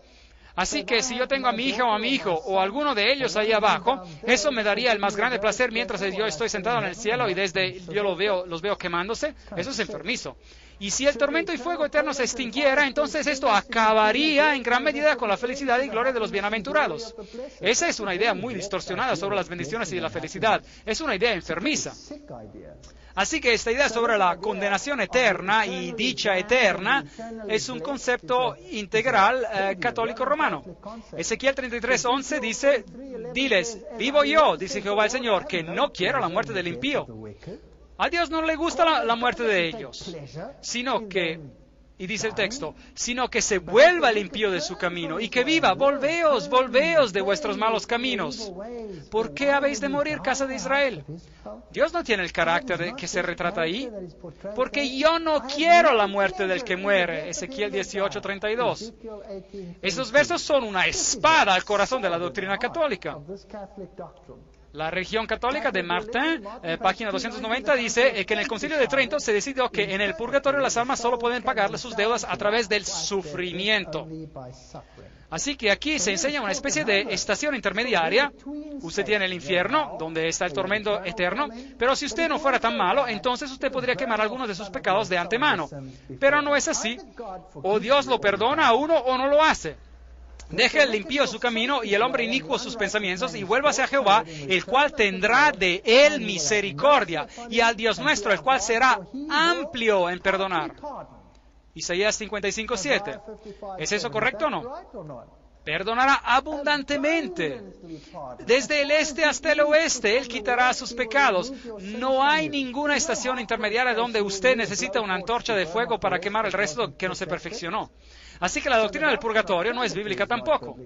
Así que si yo tengo a mi hija o a mi hijo o a alguno de ellos ahí abajo, eso me daría el más grande placer mientras yo estoy sentado en el cielo y desde yo los veo quemándose. Eso es enfermizo. Y si el tormento y fuego eterno se extinguiera, entonces esto acabaría en gran medida con la felicidad y gloria de los bienaventurados. Esa es una idea muy distorsionada sobre las bendiciones y la felicidad. Es una idea enfermiza. Así que esta idea sobre la condenación eterna y dicha eterna es un concepto integral católico romano. Ezequiel 33:11 dice: diles, vivo yo, dice Jehová el Señor, que no quiero la muerte del impío. A Dios no le gusta la muerte de ellos, sino que, y dice el texto, sino que se vuelva el impío de su camino y que viva. Volveos, volveos de vuestros malos caminos. ¿Por qué habéis de morir, casa de Israel? Dios no tiene el carácter de que se retrata ahí. Porque yo no quiero la muerte del que muere. Ezequiel 18:32. Esos versos son una espada al corazón de la doctrina católica. La religión católica de Martin, página 290, dice que en el Concilio de Trento se decidió que en el purgatorio las almas solo pueden pagarle sus deudas a través del sufrimiento. Así que aquí se enseña una especie de estación intermediaria. Usted tiene el infierno, donde está el tormento eterno, pero si usted no fuera tan malo, entonces usted podría quemar algunos de sus pecados de antemano. Pero no es así. O Dios lo perdona a uno o no lo hace. Deje el impío su camino y el hombre inicuo sus pensamientos, y vuélvase a Jehová, el cual tendrá de él misericordia, y al Dios nuestro, el cual será amplio en perdonar. Isaías 55:7. ¿Es eso correcto o no? Perdonará abundantemente. Desde el este hasta el oeste, Él quitará sus pecados. No hay ninguna estación intermediaria donde usted necesita una antorcha de fuego para quemar el resto que no se perfeccionó. Así que la doctrina del purgatorio no es bíblica tampoco.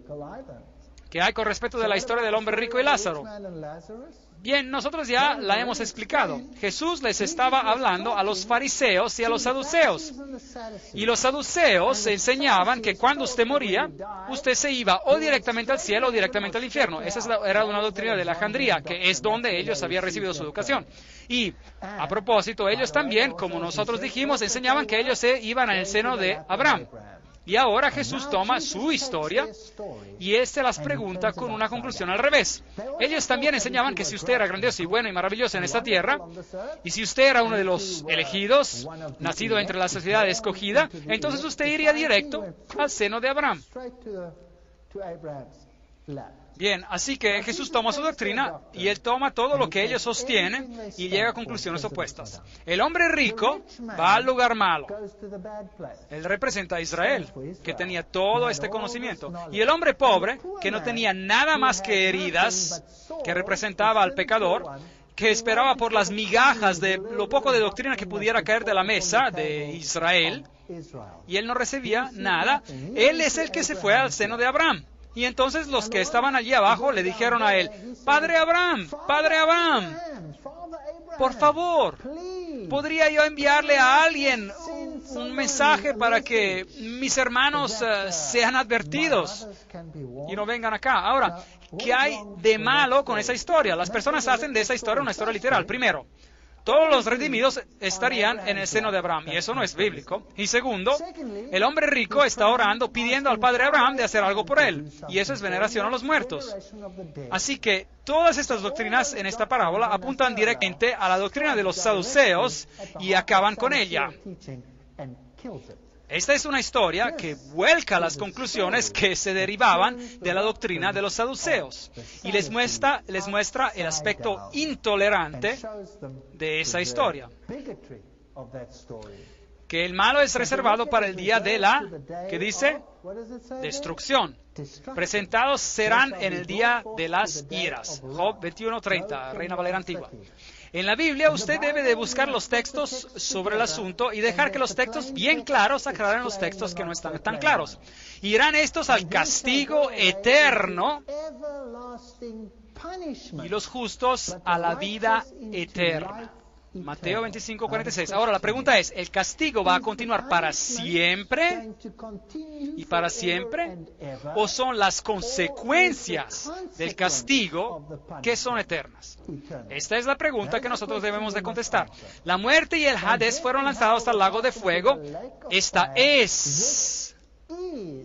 ¿Qué hay con respecto de la historia del hombre rico y Lázaro? Bien, nosotros ya la hemos explicado. Jesús les estaba hablando a los fariseos y a los saduceos. Y los saduceos enseñaban que cuando usted moría, usted se iba o directamente al cielo o directamente al infierno. Esa era una doctrina de Alejandría, que es donde ellos habían recibido su educación. Y, a propósito, ellos también, como nosotros dijimos, enseñaban que ellos se iban al seno de Abraham. Y ahora Jesús toma su historia y Él se las pregunta con una conclusión al revés. Ellos también enseñaban que si usted era grandioso y bueno y maravilloso en esta tierra, y si usted era uno de los elegidos, nacido entre la sociedad escogida, entonces usted iría directo al seno de Abraham. Bien, así que Jesús toma su doctrina y Él toma todo lo que ellos sostienen y llega a conclusiones opuestas. El hombre rico va al lugar malo. Él representa a Israel, que tenía todo este conocimiento. Y el hombre pobre, que no tenía nada más que heridas, que representaba al pecador, que esperaba por las migajas de lo poco de doctrina que pudiera caer de la mesa de Israel, y él no recibía nada. Él es el que se fue al seno de Abraham. Y entonces los que estaban allí abajo le dijeron a él: Padre Abraham, por favor, ¿podría yo enviarle a alguien un mensaje para que mis hermanos sean advertidos y no vengan acá. Ahora, ¿qué hay de malo con esa historia? Las personas hacen de esa historia una historia literal. Primero, todos los redimidos estarían en el seno de Abraham, y eso no es bíblico. Y segundo, el hombre rico está orando, pidiendo al padre Abraham de hacer algo por él, y eso es veneración a los muertos. Así que todas estas doctrinas en esta parábola apuntan directamente a la doctrina de los saduceos y acaban con ella. Esta es una historia que vuelca las conclusiones que se derivaban de la doctrina de los saduceos y les muestra el aspecto intolerante de esa historia. Que el malo es reservado para el día de la, ¿qué dice? Destrucción. Presentados serán en el día de las iras. Job 21:30, Reina Valera Antigua. En la Biblia usted debe de buscar los textos sobre el asunto y dejar que los textos bien claros aclaren los textos que no están tan claros. Irán estos al castigo eterno y los justos a la vida eterna. Mateo 25:46. Ahora la pregunta es, ¿el castigo va a continuar para siempre y para siempre? ¿O son las consecuencias del castigo que son eternas? Esta es la pregunta que nosotros debemos de contestar. La muerte y el Hades fueron lanzados al lago de fuego. Esta es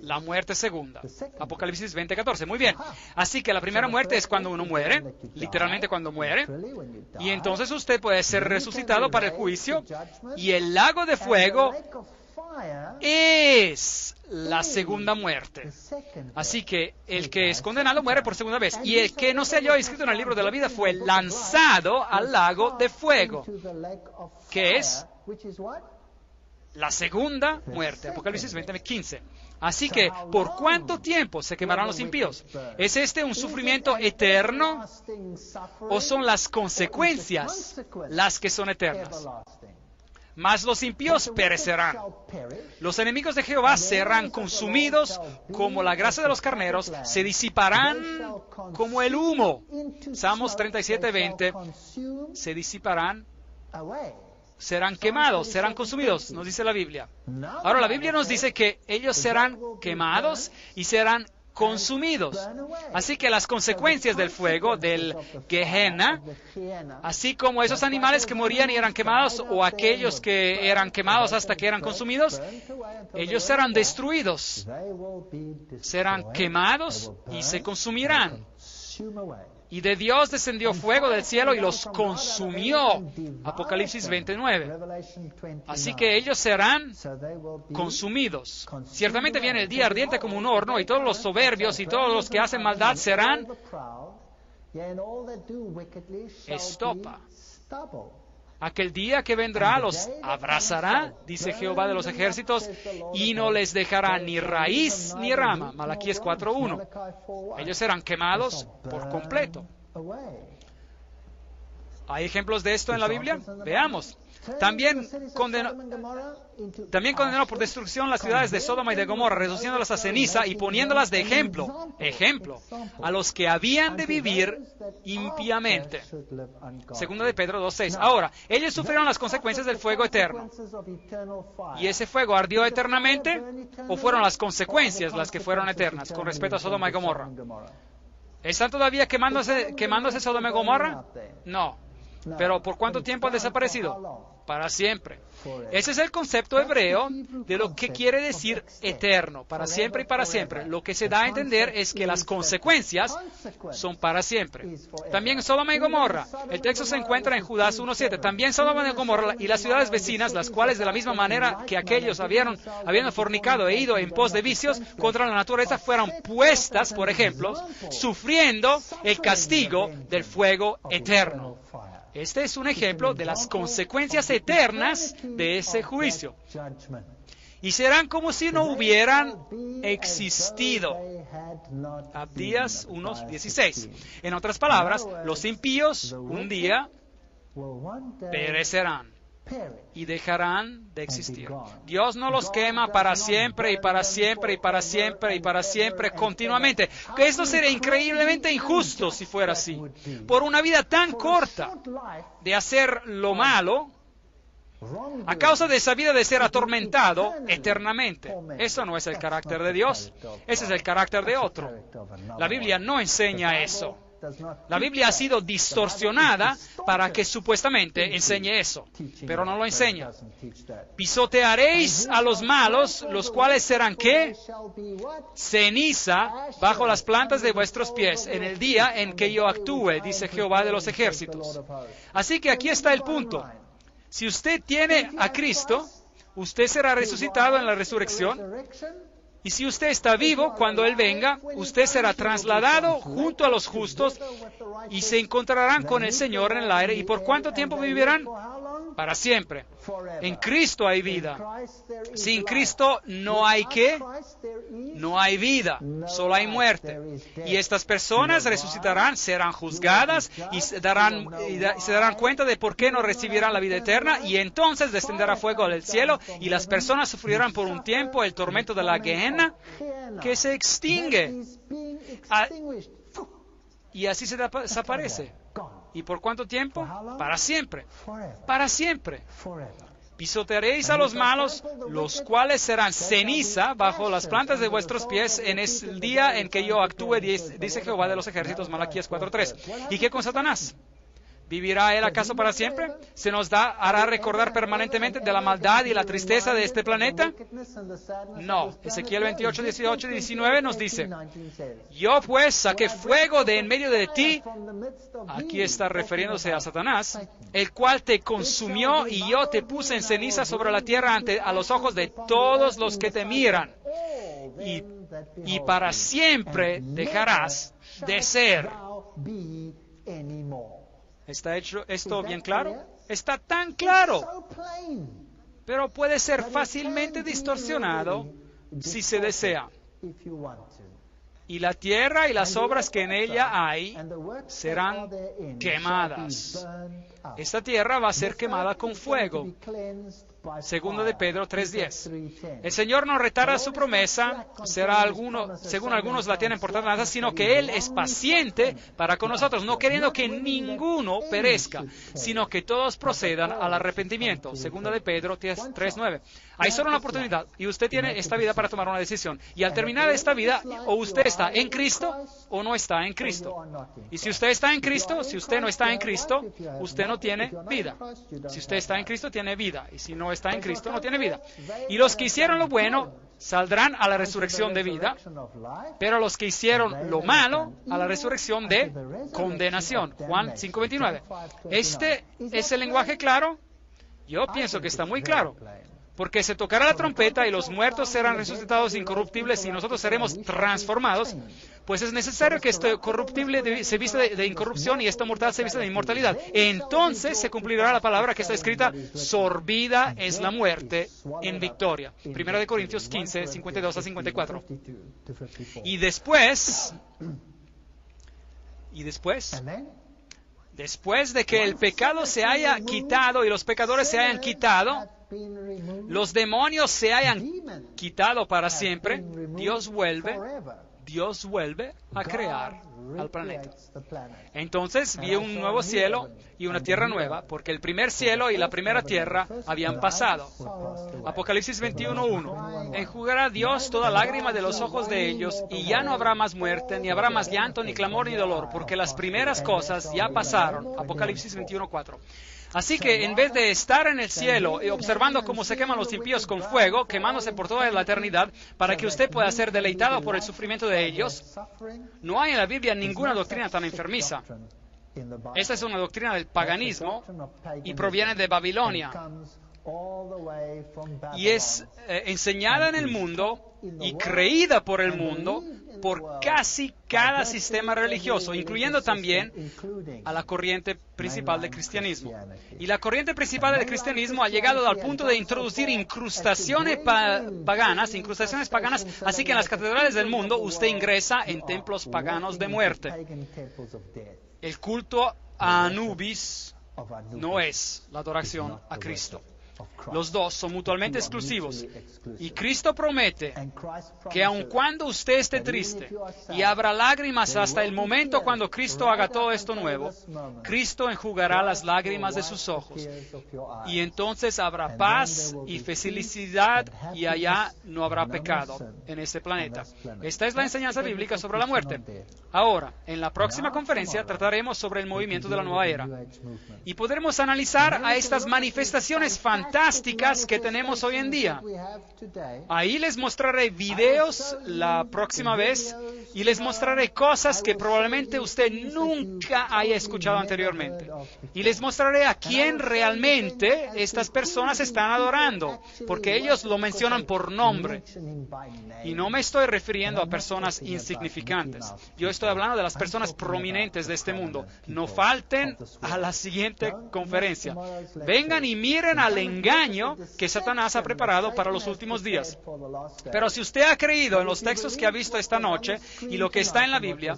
la muerte segunda. Apocalipsis 20:14. Muy bien. Así que la primera muerte es cuando uno muere, literalmente cuando muere, y entonces usted puede ser resucitado para el juicio, y el lago de fuego es la segunda muerte. Así que el que es condenado muere por segunda vez, y el que no se halló escrito en el libro de la vida fue lanzado al lago de fuego, que es la segunda muerte. Apocalipsis 20:15. Así que, ¿por cuánto tiempo se quemarán los impíos? ¿Es este un sufrimiento eterno o son las consecuencias las que son eternas? Mas los impíos perecerán. Los enemigos de Jehová serán consumidos como la grasa de los carneros, se disiparán como el humo. Salmos 37:20. Se disiparán, serán quemados, serán consumidos, nos dice la Biblia. Ahora la Biblia nos dice que ellos serán quemados y serán consumidos. Así que las consecuencias del fuego, del Gehenna, así como esos animales que morían y eran quemados, o aquellos que eran quemados hasta que eran consumidos, ellos serán destruidos, serán quemados y se consumirán. Y de Dios descendió fuego del cielo y los consumió. Apocalipsis 29. Así que ellos serán consumidos. Ciertamente viene el día ardiente como un horno, y todos los soberbios y todos los que hacen maldad serán estopa. Aquel día que vendrá los abrazará, dice Jehová de los ejércitos, y no les dejará ni raíz ni rama. Malaquías 4:1. Ellos serán quemados por completo. ¿Hay ejemplos de esto en la Biblia? Veamos. También condenó por destrucción las ciudades de Sodoma y de Gomorra, reduciéndolas a ceniza y poniéndolas de ejemplo a los que habían de vivir impíamente. Segunda de Pedro 2:6. Ahora, ellos sufrieron las consecuencias del fuego eterno. ¿Y ese fuego ardió eternamente? ¿O fueron las consecuencias las que fueron eternas con respecto a Sodoma y Gomorra? ¿Están todavía quemándose Sodoma y Gomorra? No. ¿Pero por cuánto tiempo han desaparecido? Para siempre. Ese es el concepto hebreo de lo que quiere decir eterno, para siempre y para siempre. Lo que se da a entender es que las consecuencias son para siempre. También Sodoma y Gomorra. El texto se encuentra en Judas 1:7. También Sodoma y Gomorra y las ciudades vecinas, las cuales de la misma manera que aquellos habiendo fornicado e ido en pos de vicios contra la naturaleza, fueron puestas, por ejemplo, sufriendo el castigo del fuego eterno. Este es un ejemplo de las consecuencias eternas de ese juicio. Y serán como si no hubieran existido. Abdías 1:16. En otras palabras, los impíos un día perecerán y dejarán de existir. Dios no los quema para siempre y para siempre y para siempre y para siempre continuamente. Que esto sería increíblemente injusto si fuera así. Por una vida tan corta de hacer lo malo, a causa de esa vida de ser atormentado eternamente. Eso no es el carácter de Dios, ese es el carácter de otro. La Biblia no enseña eso. La Biblia ha sido distorsionada para que supuestamente enseñe eso, pero no lo enseña. Pisotearéis a los malos, los cuales serán ¿qué? Ceniza bajo las plantas de vuestros pies, en el día en que yo actúe, dice Jehová de los ejércitos. Así que aquí está el punto. Si usted tiene a Cristo, usted será resucitado en la resurrección. Y si usted está vivo, cuando Él venga, usted será trasladado junto a los justos y se encontrarán con el Señor en el aire. ¿Y por cuánto tiempo vivirán? Para siempre. En Cristo hay vida. Sin Cristo no hay ¿qué? No hay vida, solo hay muerte. Y estas personas resucitarán, serán juzgadas y se darán cuenta de por qué no recibirán la vida eterna, y entonces descenderá fuego del cielo y las personas sufrirán por un tiempo el tormento de la Gehenna, que se extingue. Y así se desaparece. ¿Y por cuánto tiempo? Para siempre. Para siempre. Pisotearéis a los malos, los cuales serán ceniza bajo las plantas de vuestros pies en el día en que yo actúe, dice Jehová de los ejércitos, Malaquías 4:3. ¿Y qué con Satanás? ¿Vivirá él acaso para siempre? ¿Se nos hará recordar permanentemente de la maldad y la tristeza de este planeta? No. Ezequiel 28, 18 y 19 nos dice: yo pues saqué fuego de en medio de ti, aquí está refiriéndose a Satanás, el cual te consumió, y yo te puse en ceniza sobre la tierra a los ojos de todos los que te miran. Y para siempre dejarás de ser. ¿Está hecho esto bien claro? Está tan claro, pero puede ser fácilmente distorsionado si se desea. Y la tierra y las obras que en ella hay serán quemadas. Esta tierra va a ser quemada con fuego. Segundo de Pedro 3:10. El Señor no retarda su promesa, según algunos la tienen por tardanza, sino que Él es paciente para con nosotros, no queriendo que ninguno perezca, sino que todos procedan al arrepentimiento. Segundo de Pedro 3:9. Hay solo una oportunidad y usted tiene esta vida para tomar una decisión. Y al terminar esta vida, o usted está en Cristo o no está en Cristo. Y si usted está en Cristo, si usted no está en Cristo, usted no tiene vida. Si usted está en Cristo, tiene vida. Y si no está en Cristo, no tiene vida. Y los que hicieron lo bueno saldrán a la resurrección de vida, pero los que hicieron lo malo a la resurrección de condenación. Juan 5:29. ¿Este es el lenguaje claro? Yo pienso que está muy claro. Porque se tocará la trompeta y los muertos serán resucitados incorruptibles y nosotros seremos transformados, pues es necesario que este corruptible se vista de incorrupción y esta mortal se vista de inmortalidad. Entonces se cumplirá la palabra que está escrita: sorbida es la muerte en victoria. 1 Corintios 15, 52 a 54. Y después de que el pecado se haya quitado y los pecadores se hayan quitado, los demonios se hayan quitado para siempre, Dios vuelve a crear al planeta. Entonces vi un nuevo cielo y una tierra nueva, porque el primer cielo y la primera tierra habían pasado. Apocalipsis 21:1. Enjugará Dios toda lágrima de los ojos de ellos, y ya no habrá más muerte, ni habrá más llanto, ni clamor, ni dolor, porque las primeras cosas ya pasaron. Apocalipsis 21:4. Así que en vez de estar en el cielo y observando cómo se queman los impíos con fuego, quemándose por toda la eternidad, para que usted pueda ser deleitado por el sufrimiento de ellos, no hay en la Biblia ninguna doctrina tan enfermiza. Esta es una doctrina del paganismo y proviene de Babilonia. Y es enseñada en el mundo y creída por el mundo por casi cada sistema religioso, incluyendo también a la corriente principal del cristianismo. Y la corriente principal del cristianismo ha llegado al punto de introducir incrustaciones paganas, así que en las catedrales del mundo usted ingresa en templos paganos de muerte. El culto a Anubis no es la adoración a Cristo. Los dos son mutuamente exclusivos. Y Cristo promete que aun cuando usted esté triste y habrá lágrimas hasta el momento cuando Cristo haga todo esto nuevo, Cristo enjugará las lágrimas de sus ojos. Y entonces habrá paz y felicidad y allá no habrá pecado en este planeta. Esta es la enseñanza bíblica sobre la muerte. Ahora, en la próxima conferencia trataremos sobre el movimiento de la nueva era. Y podremos analizar a estas manifestaciones fantásticas que tenemos hoy en día. Ahí les mostraré videos la próxima vez y les mostraré cosas que probablemente usted nunca haya escuchado anteriormente. Y les mostraré a quién realmente estas personas están adorando, porque ellos lo mencionan por nombre. Y no me estoy refiriendo a personas insignificantes. Yo estoy hablando de las personas prominentes de este mundo. No falten a la siguiente conferencia. Vengan y miren al engaño que Satanás ha preparado para los últimos días. Pero si usted ha creído en los textos que ha visto esta noche y lo que está en la Biblia,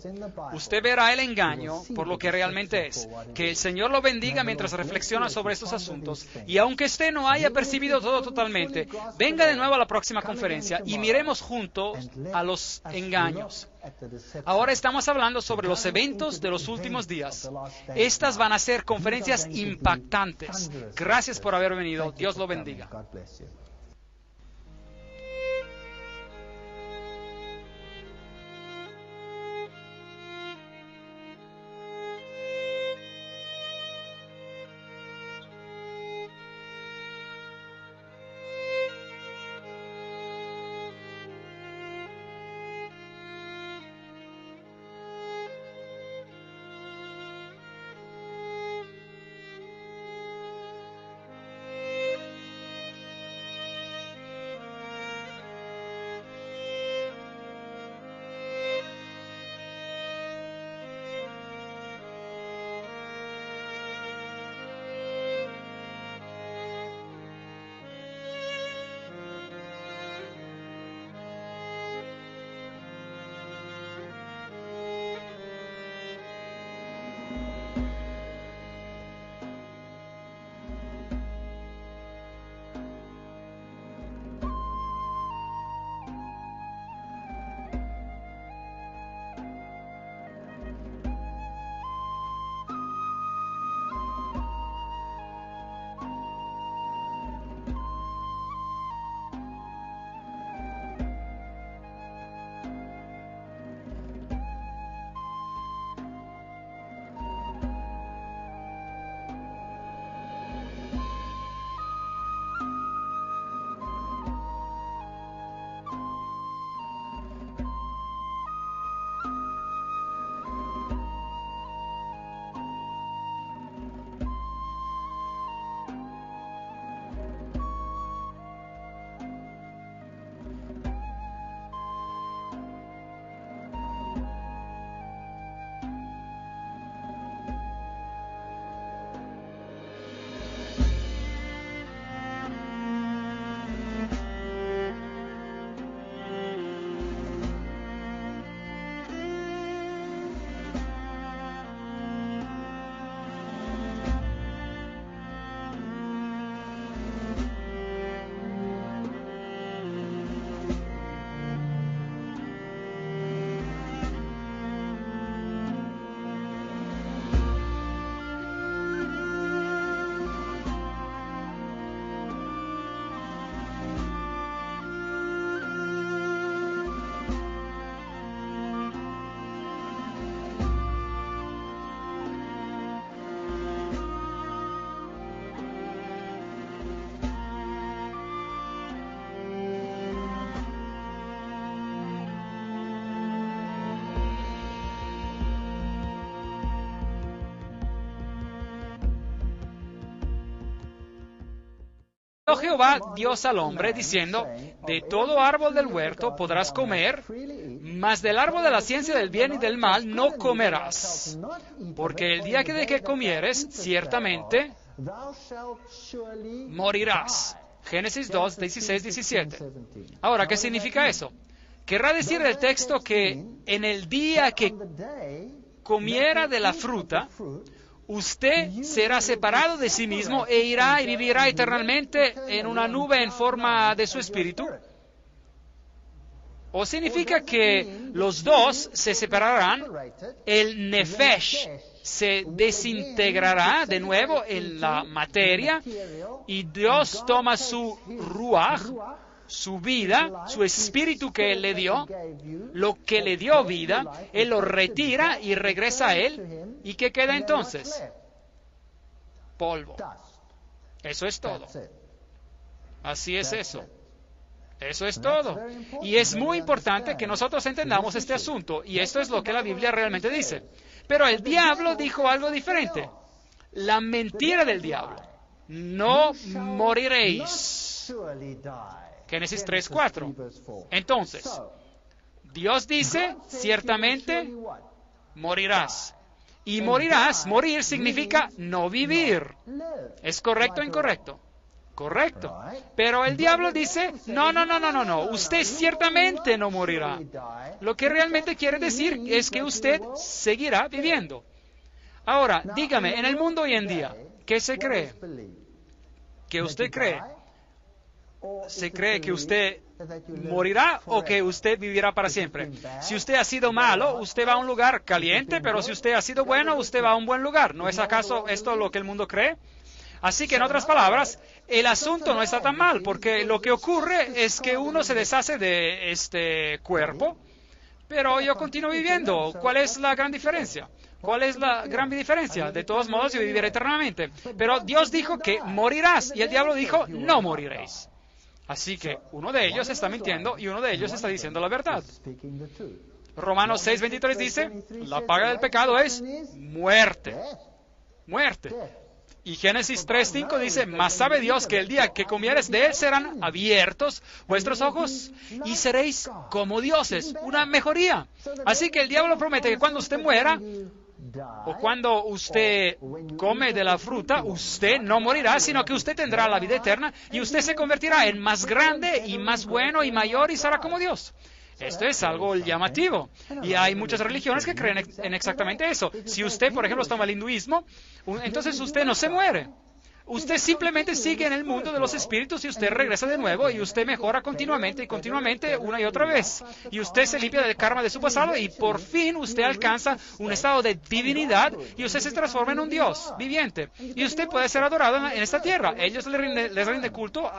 usted verá el engaño por lo que realmente es. Que el Señor lo bendiga mientras reflexiona sobre estos asuntos. Y aunque usted no haya percibido todo totalmente, venga de nuevo a la próxima conferencia y miremos juntos a los engaños. Ahora estamos hablando sobre los eventos de los últimos días. Estas van a ser conferencias impactantes. Gracias por haber venido. Dios lo bendiga. Jehová Dios al hombre, diciendo, de todo árbol del huerto podrás comer, mas del árbol de la ciencia del bien y del mal no comerás, porque el día de que comieres, ciertamente morirás. Génesis 2, 16, 17. Ahora, ¿qué significa eso? Querrá decir el texto que en el día que comiera de la fruta, usted será separado de sí mismo e irá y vivirá eternamente en una nube en forma de su espíritu. O significa que los dos se separarán, el nefesh se desintegrará de nuevo en la materia y Dios toma su ruach, su vida, su espíritu que Él le dio, lo que le dio vida, Él lo retira y regresa a Él. ¿Y qué queda entonces? Polvo. Eso es todo. Así es eso. Eso es todo. Y es muy importante que nosotros entendamos este asunto. Y esto es lo que la Biblia realmente dice. Pero el diablo dijo algo diferente. La mentira del diablo. No moriréis. Génesis 3:4. Entonces, Dios dice, ciertamente morirás. Y morirás, morir significa no vivir. ¿Es correcto o incorrecto? Correcto. Pero el diablo dice, no, usted ciertamente no morirá. Lo que realmente quiere decir es que usted seguirá viviendo. Ahora, dígame, en el mundo hoy en día, ¿qué se cree? ¿Qué usted cree? ¿Se cree que usted morirá o que usted vivirá para siempre? Si usted ha sido malo, usted va a un lugar caliente, pero si usted ha sido bueno, usted va a un buen lugar. ¿No es acaso esto lo que el mundo cree? Así que, en otras palabras, el asunto no está tan mal, porque lo que ocurre es que uno se deshace de este cuerpo, pero yo continúo viviendo. ¿Cuál es la gran diferencia? ¿Cuál es la gran diferencia? De todos modos, yo viviré eternamente. Pero Dios dijo que morirás, y el diablo dijo, no moriréis. Así que uno de ellos está mintiendo y uno de ellos está diciendo la verdad. Romanos 6:23 dice, la paga del pecado es muerte. Muerte. Y Génesis 3:5 dice, mas sabe Dios que el día que comieres de él serán abiertos vuestros ojos y seréis como dioses. Una mejoría. Así que el diablo promete que cuando usted muera, o cuando usted come de la fruta, usted no morirá, sino que usted tendrá la vida eterna y usted se convertirá en más grande y más bueno y mayor y será como Dios. Esto es algo llamativo. Y hay muchas religiones que creen en exactamente eso. Si usted, por ejemplo, toma el hinduismo, entonces usted no se muere. Usted simplemente sigue en el mundo de los espíritus y usted regresa de nuevo y usted mejora continuamente y continuamente una y otra vez. Y usted se limpia del karma de su pasado y por fin usted alcanza un estado de divinidad y usted se transforma en un Dios viviente. Y usted puede ser adorado en esta tierra. Ellos les rinden culto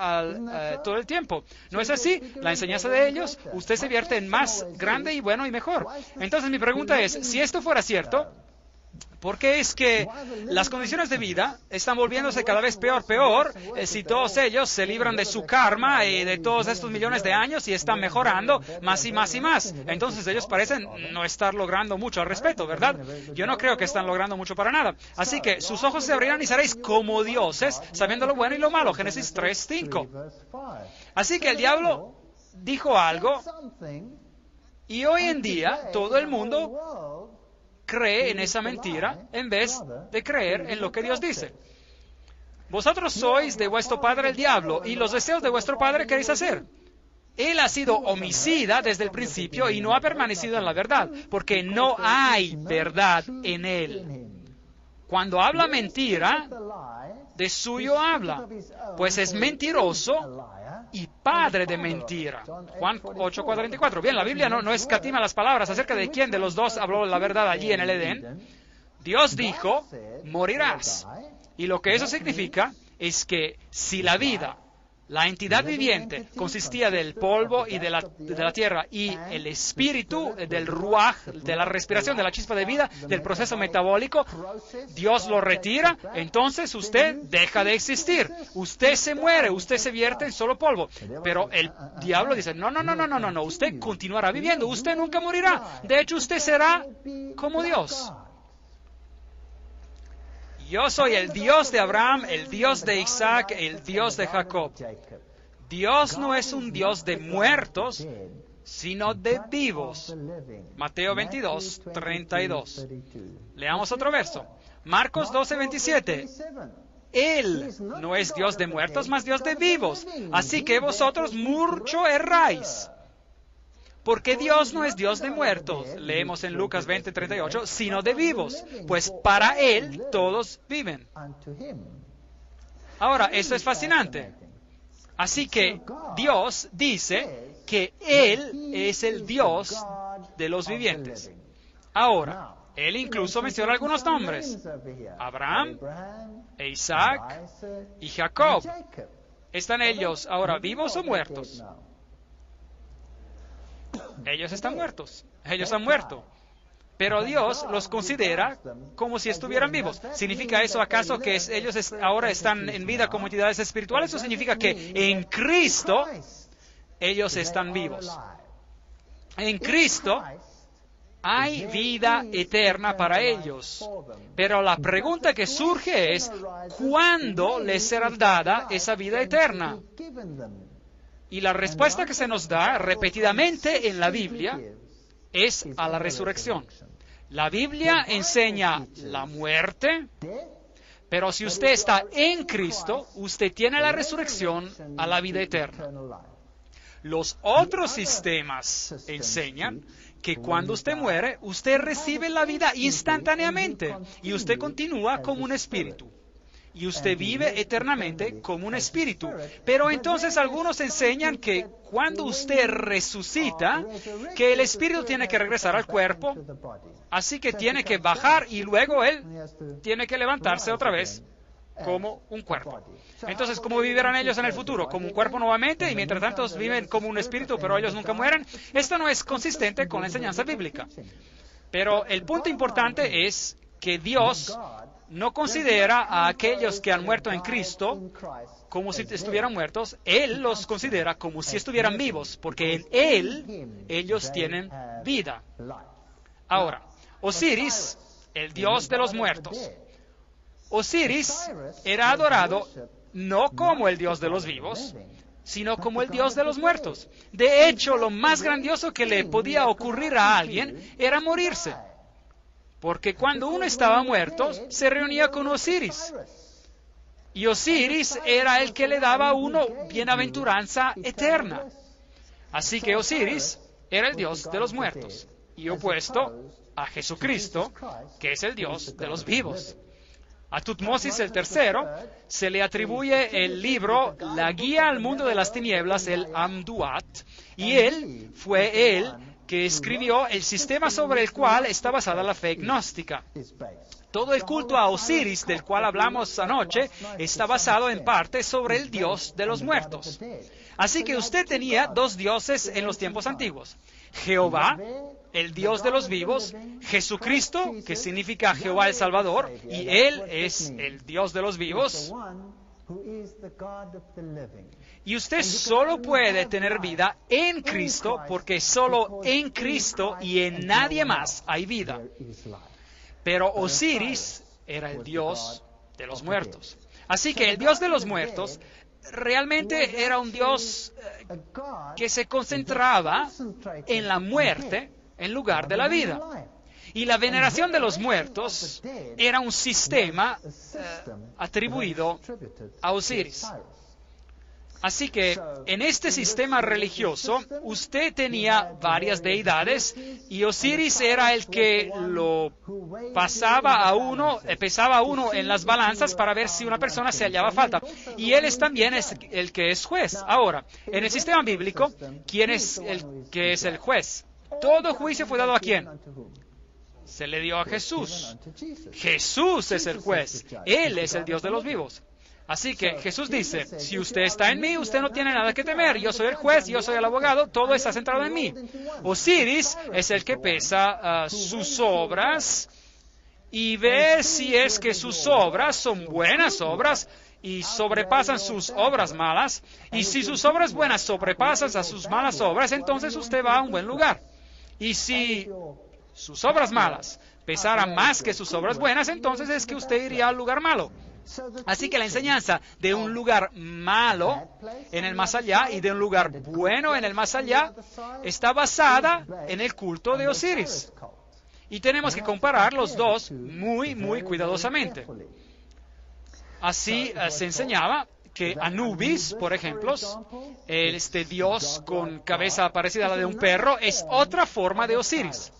todo el tiempo. ¿No es así? La enseñanza de ellos, usted se vierte en más grande y bueno y mejor. Entonces mi pregunta es, si esto fuera cierto, ¿por qué es que las condiciones de vida están volviéndose cada vez peor si todos ellos se libran de su karma y de todos estos millones de años y están mejorando más y más y más? Entonces ellos parecen no estar logrando mucho al respecto, ¿verdad? Yo no creo que están logrando mucho para nada. Así que sus ojos se abrirán y seréis como dioses, sabiendo lo bueno y lo malo. Génesis 3:5. Así que el diablo dijo algo y hoy en día todo el mundo cree en esa mentira en vez de creer en lo que Dios dice. Vosotros sois de vuestro padre el diablo y los deseos de vuestro padre queréis hacer. Él ha sido homicida desde el principio y no ha permanecido en la verdad, porque no hay verdad en él. Cuando habla mentira, de suyo habla, pues es mentiroso y padre de mentira. Juan 8:44. Bien, la Biblia no escatima las palabras acerca de quién de los dos habló la verdad allí en el Edén. Dios dijo, morirás. Y lo que eso significa es que si la vida, la entidad viviente, consistía del polvo y de la tierra y el espíritu del ruaj, de la respiración, de la chispa de vida, del proceso metabólico, Dios lo retira, entonces usted deja de existir. Usted se muere, usted se vierte en solo polvo. Pero el diablo dice, no, usted continuará viviendo, usted nunca morirá. De hecho, usted será como Dios. Yo soy el Dios de Abraham, el Dios de Isaac, el Dios de Jacob. Dios no es un Dios de muertos, sino de vivos. Mateo 22:32. Leamos otro verso. Marcos 12:27. Él no es Dios de muertos, mas Dios de vivos. Así que vosotros mucho erráis. Porque Dios no es Dios de muertos, leemos en Lucas 20:38, sino de vivos, pues para Él todos viven. Ahora, eso es fascinante. Así que Dios dice que Él es el Dios de los vivientes. Ahora, Él incluso menciona algunos nombres: Abraham, Isaac y Jacob. ¿Están ellos ahora vivos o muertos? Ellos están muertos. Ellos han muerto. Pero Dios los considera como si estuvieran vivos. ¿Significa eso acaso que ellos ahora están en vida como entidades espirituales? ¿O significa que en Cristo ellos están vivos? En Cristo hay vida eterna para ellos. Pero la pregunta que surge es, ¿cuándo les será dada esa vida eterna? Y la respuesta que se nos da repetidamente en la Biblia es a la resurrección. La Biblia enseña la muerte, pero si usted está en Cristo, usted tiene la resurrección a la vida eterna. Los otros sistemas enseñan que cuando usted muere, usted recibe la vida instantáneamente y usted continúa como un espíritu. Y usted vive eternamente como un espíritu. Pero entonces algunos enseñan que cuando usted resucita, que el espíritu tiene que regresar al cuerpo, así que tiene que bajar y luego él tiene que levantarse otra vez como un cuerpo. Entonces, ¿cómo vivirán ellos en el futuro? ¿Como un cuerpo nuevamente? Y mientras tanto viven como un espíritu, pero ellos nunca mueren. Esto no es consistente con la enseñanza bíblica. Pero el punto importante es que Dios no considera a aquellos que han muerto en Cristo como si estuvieran muertos. Él los considera como si estuvieran vivos, porque en Él ellos tienen vida. Ahora, Osiris, el dios de los muertos. Osiris era adorado no como el dios de los vivos, sino como el dios de los muertos. De hecho, lo más grandioso que le podía ocurrir a alguien era morirse. Porque cuando uno estaba muerto, se reunía con Osiris. Y Osiris era el que le daba a uno bienaventuranza eterna. Así que Osiris era el dios de los muertos, y opuesto a Jesucristo, que es el dios de los vivos. A Tutmosis el III se le atribuye el libro La Guía al Mundo de las Tinieblas, el Amduat, y él fue que escribió el sistema sobre el cual está basada la fe gnóstica. Todo el culto a Osiris, del cual hablamos anoche, está basado en parte sobre el dios de los muertos. Así que usted tenía dos dioses en los tiempos antiguos: Jehová, el Dios de los vivos; Jesucristo, que significa Jehová el Salvador, y Él es el Dios de los vivos. Y usted solo puede tener vida en Cristo, porque solo en Cristo y en nadie más hay vida. Pero Osiris era el Dios de los muertos. Así que el Dios de los muertos realmente era un Dios que se concentraba en la muerte en lugar de la vida. Y la veneración de los muertos era un sistema atribuido a Osiris. Así que en este sistema religioso usted tenía varias deidades y Osiris era el que lo pesaba a uno en las balanzas para ver si una persona se hallaba falta. Y él también es el que es juez. Ahora, en el sistema bíblico, ¿quién es el que es el juez? Todo juicio fue dado ¿a quién? Se le dio a Jesús. Jesús es el juez. Él es el Dios de los vivos. Así que Jesús dice, si usted está en mí, usted no tiene nada que temer. Yo soy el juez, yo soy el abogado, todo está centrado en mí. Osiris es el que pesa sus obras y ve si es que sus obras son buenas obras y sobrepasan sus obras malas. Y si sus obras buenas sobrepasan a sus malas obras, entonces usted va a un buen lugar. Y si sus obras malas pesaran más que sus obras buenas, entonces es que usted iría al lugar malo. Así que la enseñanza de un lugar malo en el más allá y de un lugar bueno en el más allá está basada en el culto de Osiris. Y tenemos que comparar los dos muy, muy cuidadosamente. Así se enseñaba que Anubis, por ejemplo, este dios con cabeza parecida a la de un perro, es otra forma de Osiris,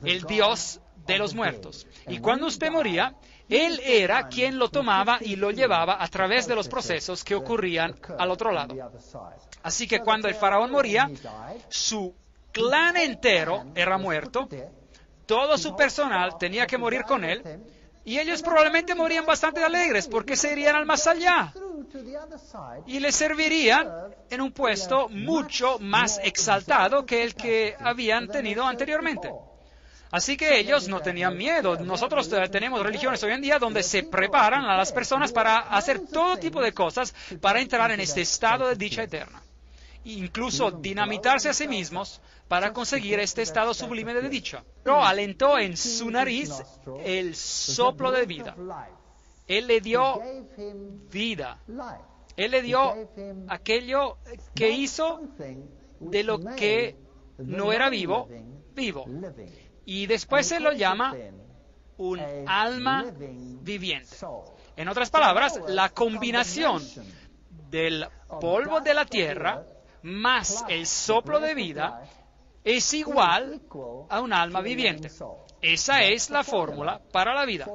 el dios de los muertos. Y cuando usted moría, él era quien lo tomaba y lo llevaba a través de los procesos que ocurrían al otro lado. Así que cuando el faraón moría, su clan entero era muerto, todo su personal tenía que morir con él, y ellos probablemente morían bastante alegres porque se irían al más allá y les servirían en un puesto mucho más exaltado que el que habían tenido anteriormente. Así que ellos no tenían miedo. Nosotros tenemos religiones hoy en día donde se preparan a las personas para hacer todo tipo de cosas para entrar en este estado de dicha eterna. Incluso dinamitarse a sí mismos para conseguir este estado sublime de dicha. Pero alentó en su nariz el soplo de vida. Él le dio vida. Él le dio aquello que hizo de lo que no era vivo, vivo. Y después se lo llama un alma viviente. En otras palabras, la combinación del polvo de la tierra más el soplo de vida es igual a un alma viviente. Esa es la fórmula para la vida.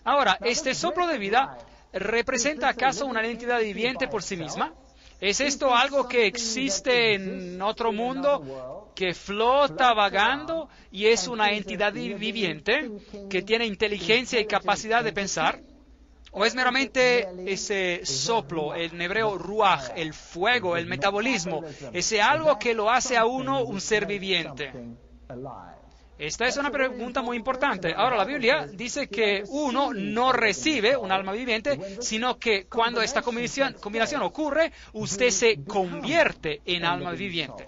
Ahora, ¿este soplo de vida representa acaso una entidad viviente por sí misma? ¿Es esto algo que existe en otro mundo, que flota vagando y es una entidad viviente que tiene inteligencia y capacidad de pensar? ¿O es meramente ese soplo, en hebreo ruaj, el fuego, el metabolismo, ese algo que lo hace a uno un ser viviente? Esta es una pregunta muy importante. Ahora, la Biblia dice que uno no recibe un alma viviente, sino que cuando esta combinación ocurre, usted se convierte en alma viviente.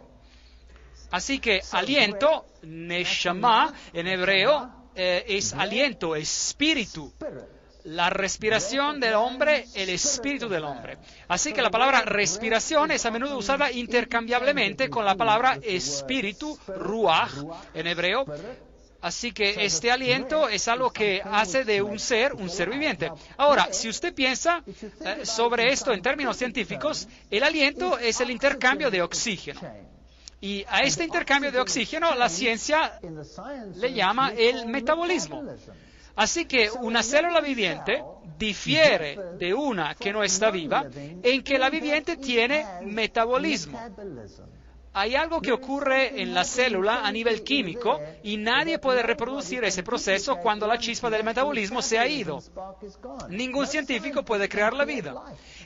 Así que aliento, neshama, en hebreo, es aliento, espíritu. La respiración del hombre, el espíritu del hombre. Así que la palabra respiración es a menudo usada intercambiablemente con la palabra espíritu, ruaj, en hebreo. Así que este aliento es algo que hace de un ser viviente. Ahora, si usted piensa sobre esto en términos científicos, el aliento es el intercambio de oxígeno. Y a este intercambio de oxígeno la ciencia le llama el metabolismo. Así que una célula viviente difiere de una que no está viva en que la viviente tiene metabolismo. Hay algo que ocurre en la célula a nivel químico y nadie puede reproducir ese proceso cuando la chispa del metabolismo se ha ido. Ningún científico puede crear la vida.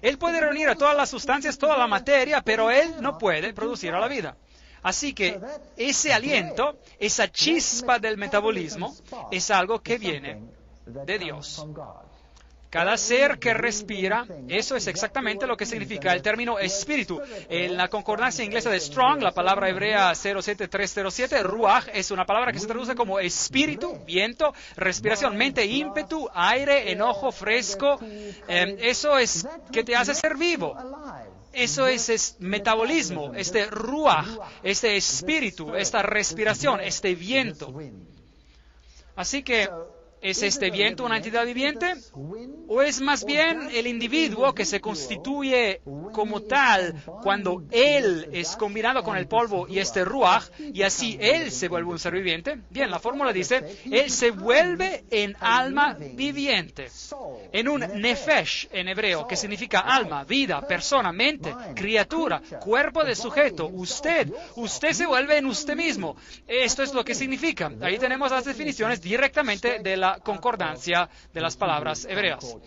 Él puede reunir a todas las sustancias, toda la materia, pero él no puede producir a la vida. Así que ese aliento, esa chispa del metabolismo, es algo que viene de Dios. Cada ser que respira, eso es exactamente lo que significa el término espíritu. En la concordancia inglesa de Strong, la palabra hebrea 07307, ruaj, es una palabra que se traduce como espíritu, viento, respiración, mente, ímpetu, aire, enojo, fresco. Eso es que te hace ser vivo. Eso es metabolismo, este ruaj, este espíritu, esta respiración, este viento. Así que, ¿es este viento una entidad viviente? ¿O es más bien el individuo que se constituye como tal cuando él es combinado con el polvo y este ruaj, y así él se vuelve un ser viviente? Bien, la fórmula dice, él se vuelve en alma viviente, en un nefesh en hebreo, que significa alma, vida, persona, mente, criatura, cuerpo de sujeto, usted se vuelve en usted mismo. Esto es lo que significa. Ahí tenemos las definiciones directamente de la concordancia de las palabras hebreas.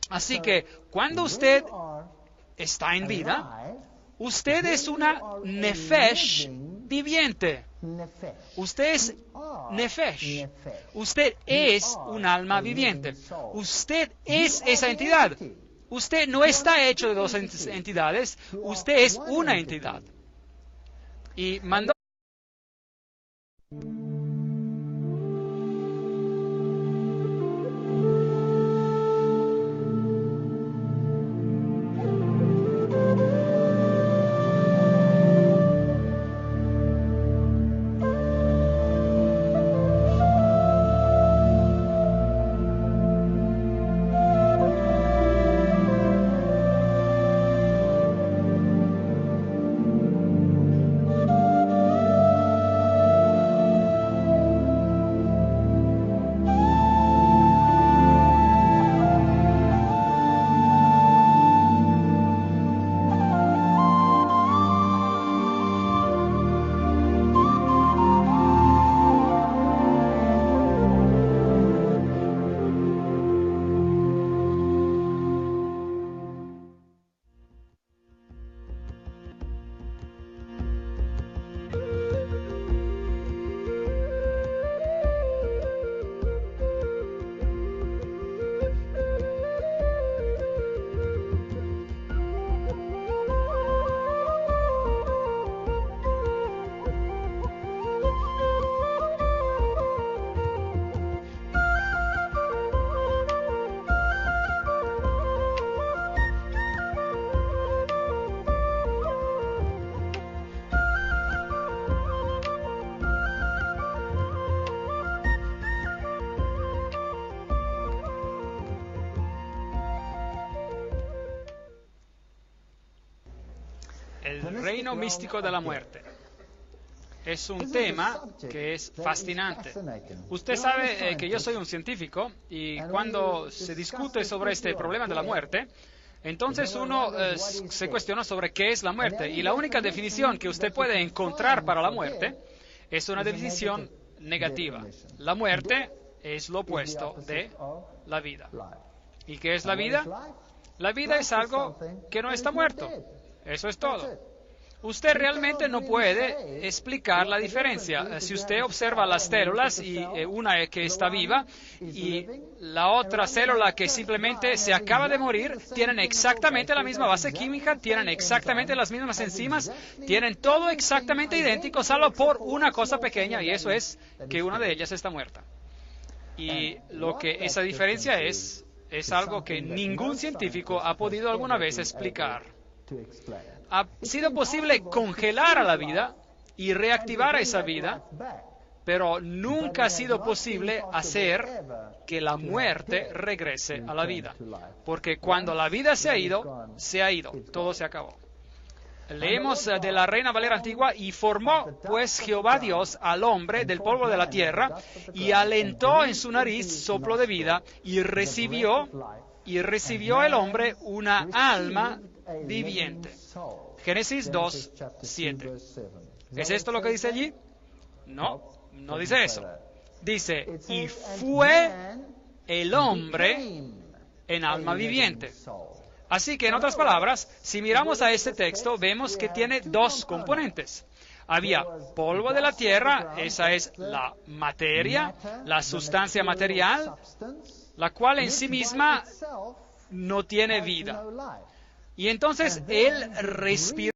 Así que cuando usted está en vida, usted es una nefesh viviente. Usted es nefesh. Usted es un alma viviente. Usted es esa entidad. Usted no está hecho de dos entidades. Usted es una entidad. Y mandó el reino místico de la muerte. Es un tema que es fascinante. Usted sabe que yo soy un científico y cuando se discute sobre este problema de la muerte, entonces uno se cuestiona sobre qué es la muerte. Y la única definición que usted puede encontrar para la muerte es una definición negativa. La muerte es lo opuesto de la vida. ¿Y qué es la vida? La vida es algo que no está muerto. Eso es todo. Usted realmente no puede explicar la diferencia. Si usted observa las células, y una que está viva y la otra célula que simplemente se acaba de morir, tienen exactamente la misma base química, tienen exactamente las mismas enzimas, tienen todo exactamente idéntico, salvo por una cosa pequeña, y eso es que una de ellas está muerta. Y lo que esa diferencia es algo que ningún científico ha podido alguna vez explicar. Ha sido posible congelar a la vida y reactivar a esa vida, pero nunca ha sido posible hacer que la muerte regrese a la vida. Porque cuando la vida se ha ido, todo se acabó. Leemos de la Reina Valera Antigua: y formó pues Jehová Dios al hombre del polvo de la tierra, y alentó en su nariz soplo de vida, y recibió el hombre una alma viviente. Génesis 2, 7. ¿Es esto lo que dice allí? No, no dice eso. Dice, y fue el hombre en alma viviente. Así que, en otras palabras, si miramos a este texto, vemos que tiene dos componentes. Había polvo de la tierra, esa es la materia, la sustancia material, la cual en sí misma no tiene vida. Y entonces Él respiró